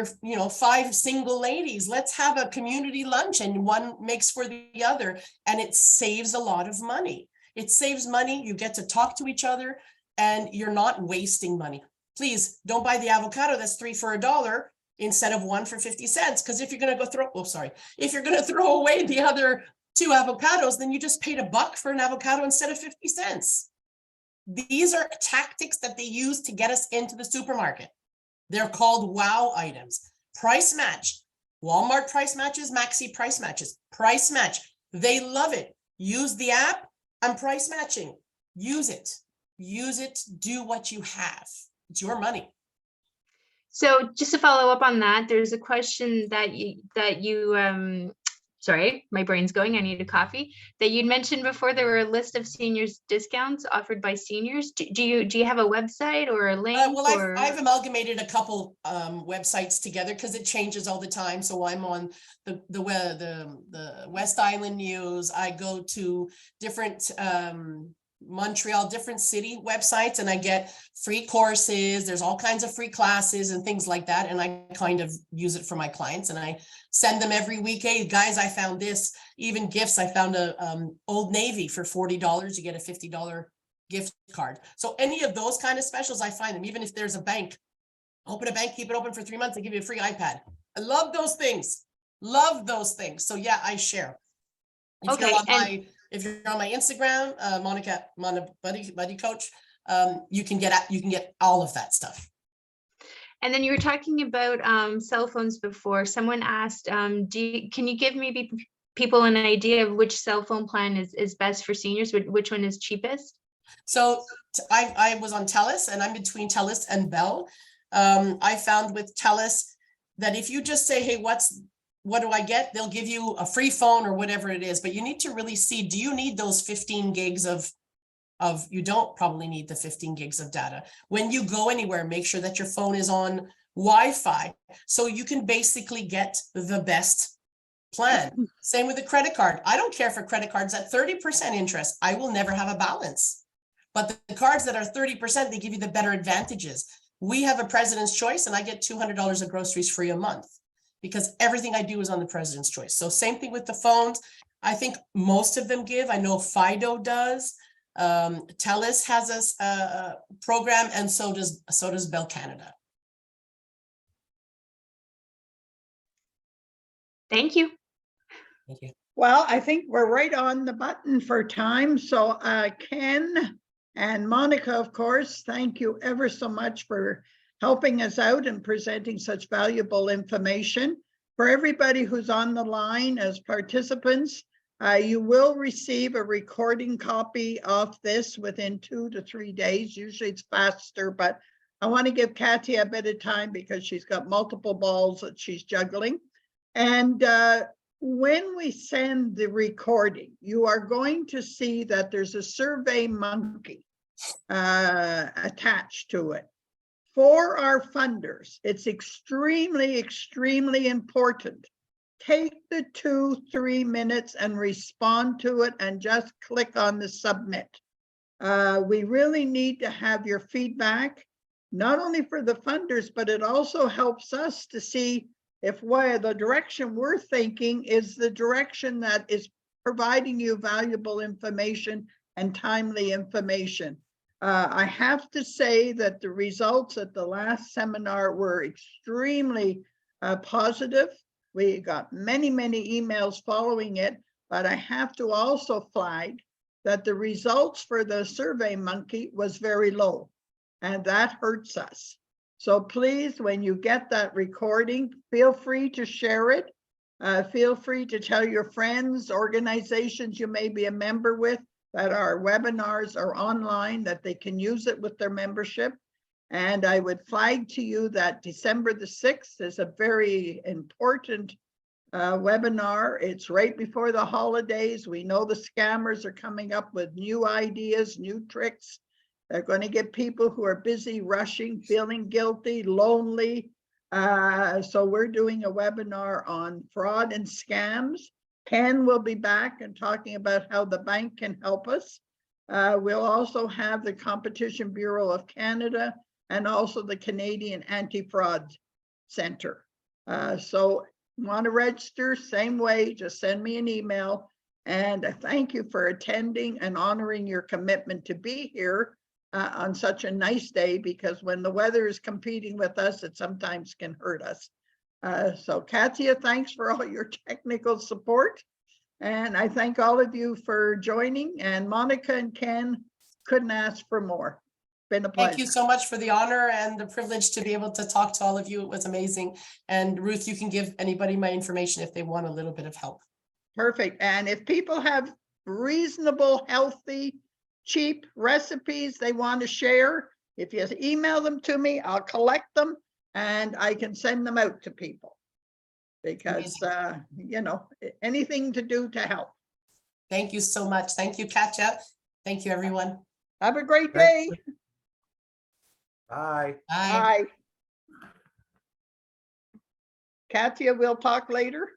5 single ladies. Let's have a community lunch and one makes for the other. And it saves a lot of money. It saves money. You get to talk to each other and you're not wasting money. Please don't buy the avocado that's 3 for $1 instead of 1 for 50 cents. Because if you're going to if you're going to throw away the other 2 avocados, then you just paid $1 for an avocado instead of 50 cents. These are tactics that they use to get us into the supermarket. They're called wow items. Price match. Walmart price matches, Maxi price matches. Price match. They love it. Use the app. I'm price matching. Use it. Use it. Do what you have. It's your money. So just to follow up on that, there's a question that you sorry, my brain's going, I need a coffee, that you'd mentioned before. There were a list of seniors discounts offered by seniors. Do you have a website or a link? Well, I've amalgamated a couple websites together because it changes all the time. So I'm on the West Island News. I go to different Montreal, different city websites, and I get free courses. There's all kinds of free classes and things like that. And I kind of use it for my clients and I send them every week. Hey guys, I found this. Even gifts. I found a Old Navy for $40. You get a $50 gift card. So any of those kind of specials, I find them. Even if there's a bank, open a bank, keep it open for 3 months, they give you a free iPad. I love those things. Love those things. So yeah, I share. If you're on my Instagram, Monica Buddy Coach, you can get all of that stuff. And then you were talking about cell phones before. Someone asked, can you give maybe people an idea of which cell phone plan is best for seniors? Which one is cheapest? So I was on TELUS and I'm between TELUS and Bell. I found with TELUS that if you just say, hey, what do I get? They'll give you a free phone or whatever it is, but you need to really see, do you need those 15 gigs of you don't probably need the 15 gigs of data. When you go anywhere, make sure that your phone is on Wi-Fi so you can basically get the best plan. Same with a credit card. I don't care for credit cards at 30% interest. I will never have a balance. But the cards that are 30%, they give you the better advantages. We have a President's Choice and I get $200 of groceries free a month, because everything I do is on the President's Choice. So same thing with the phones. I think most of them give. I know Fido does. TELUS has a program, and so does Bell Canada. Thank you. Thank you. Well, I think we're right on the button for time. So Ken, And Monica, of course, thank you ever so much for helping us out and presenting such valuable information. For everybody who's on the line as participants, you will receive a recording copy of this within 2 to 3 days. Usually it's faster, but I want to give Katia a bit of time because she's got multiple balls that she's juggling. And when we send the recording, you are going to see that there's a Survey Monkey attached to it. For our funders, it's extremely, extremely important. Take the 2-3 minutes and respond to it and just click on the submit. We really need to have your feedback, not only for the funders, but it also helps us to see if the direction we're thinking is the direction that is providing you valuable information and timely information. I have to say that the results at the last seminar were extremely positive. We got many, many emails following it, but I have to also flag that the results for the Survey Monkey was very low, and that hurts us. So please, when you get that recording, feel free to share it. Feel free to tell your friends, organizations you may be a member with, that our webinars are online, that they can use it with their membership. And I would flag to you that December the 6th is a very important webinar. It's right before the holidays. We know the scammers are coming up with new ideas, new tricks. They're going to get people who are busy, rushing, feeling guilty, lonely. So we're doing a webinar on fraud and scams. Ken will be back and talking about how the bank can help us. We'll also have the Competition Bureau of Canada and also the Canadian Anti-Fraud Center. So want to register, same way, just send me an email. And thank you for attending and honoring your commitment to be here on such a nice day, because when the weather is competing with us, it sometimes can hurt us. So Katia, thanks for all your technical support. And I thank all of you for joining, and Monica and Ken couldn't ask for more. Been a pleasure. Thank you so much for the honor and the privilege to be able to talk to all of you. It was amazing. And Ruth, you can give anybody my information if they want a little bit of help. Perfect. And if people have reasonable, healthy, cheap recipes they want to share, if you email them to me, I'll collect them and I can send them out to people, because you know, anything to do to help. Thank you so much. Thank you, Katja. Thank you, everyone. Have a great day. Bye. Bye. Bye. Katia, we'll talk later.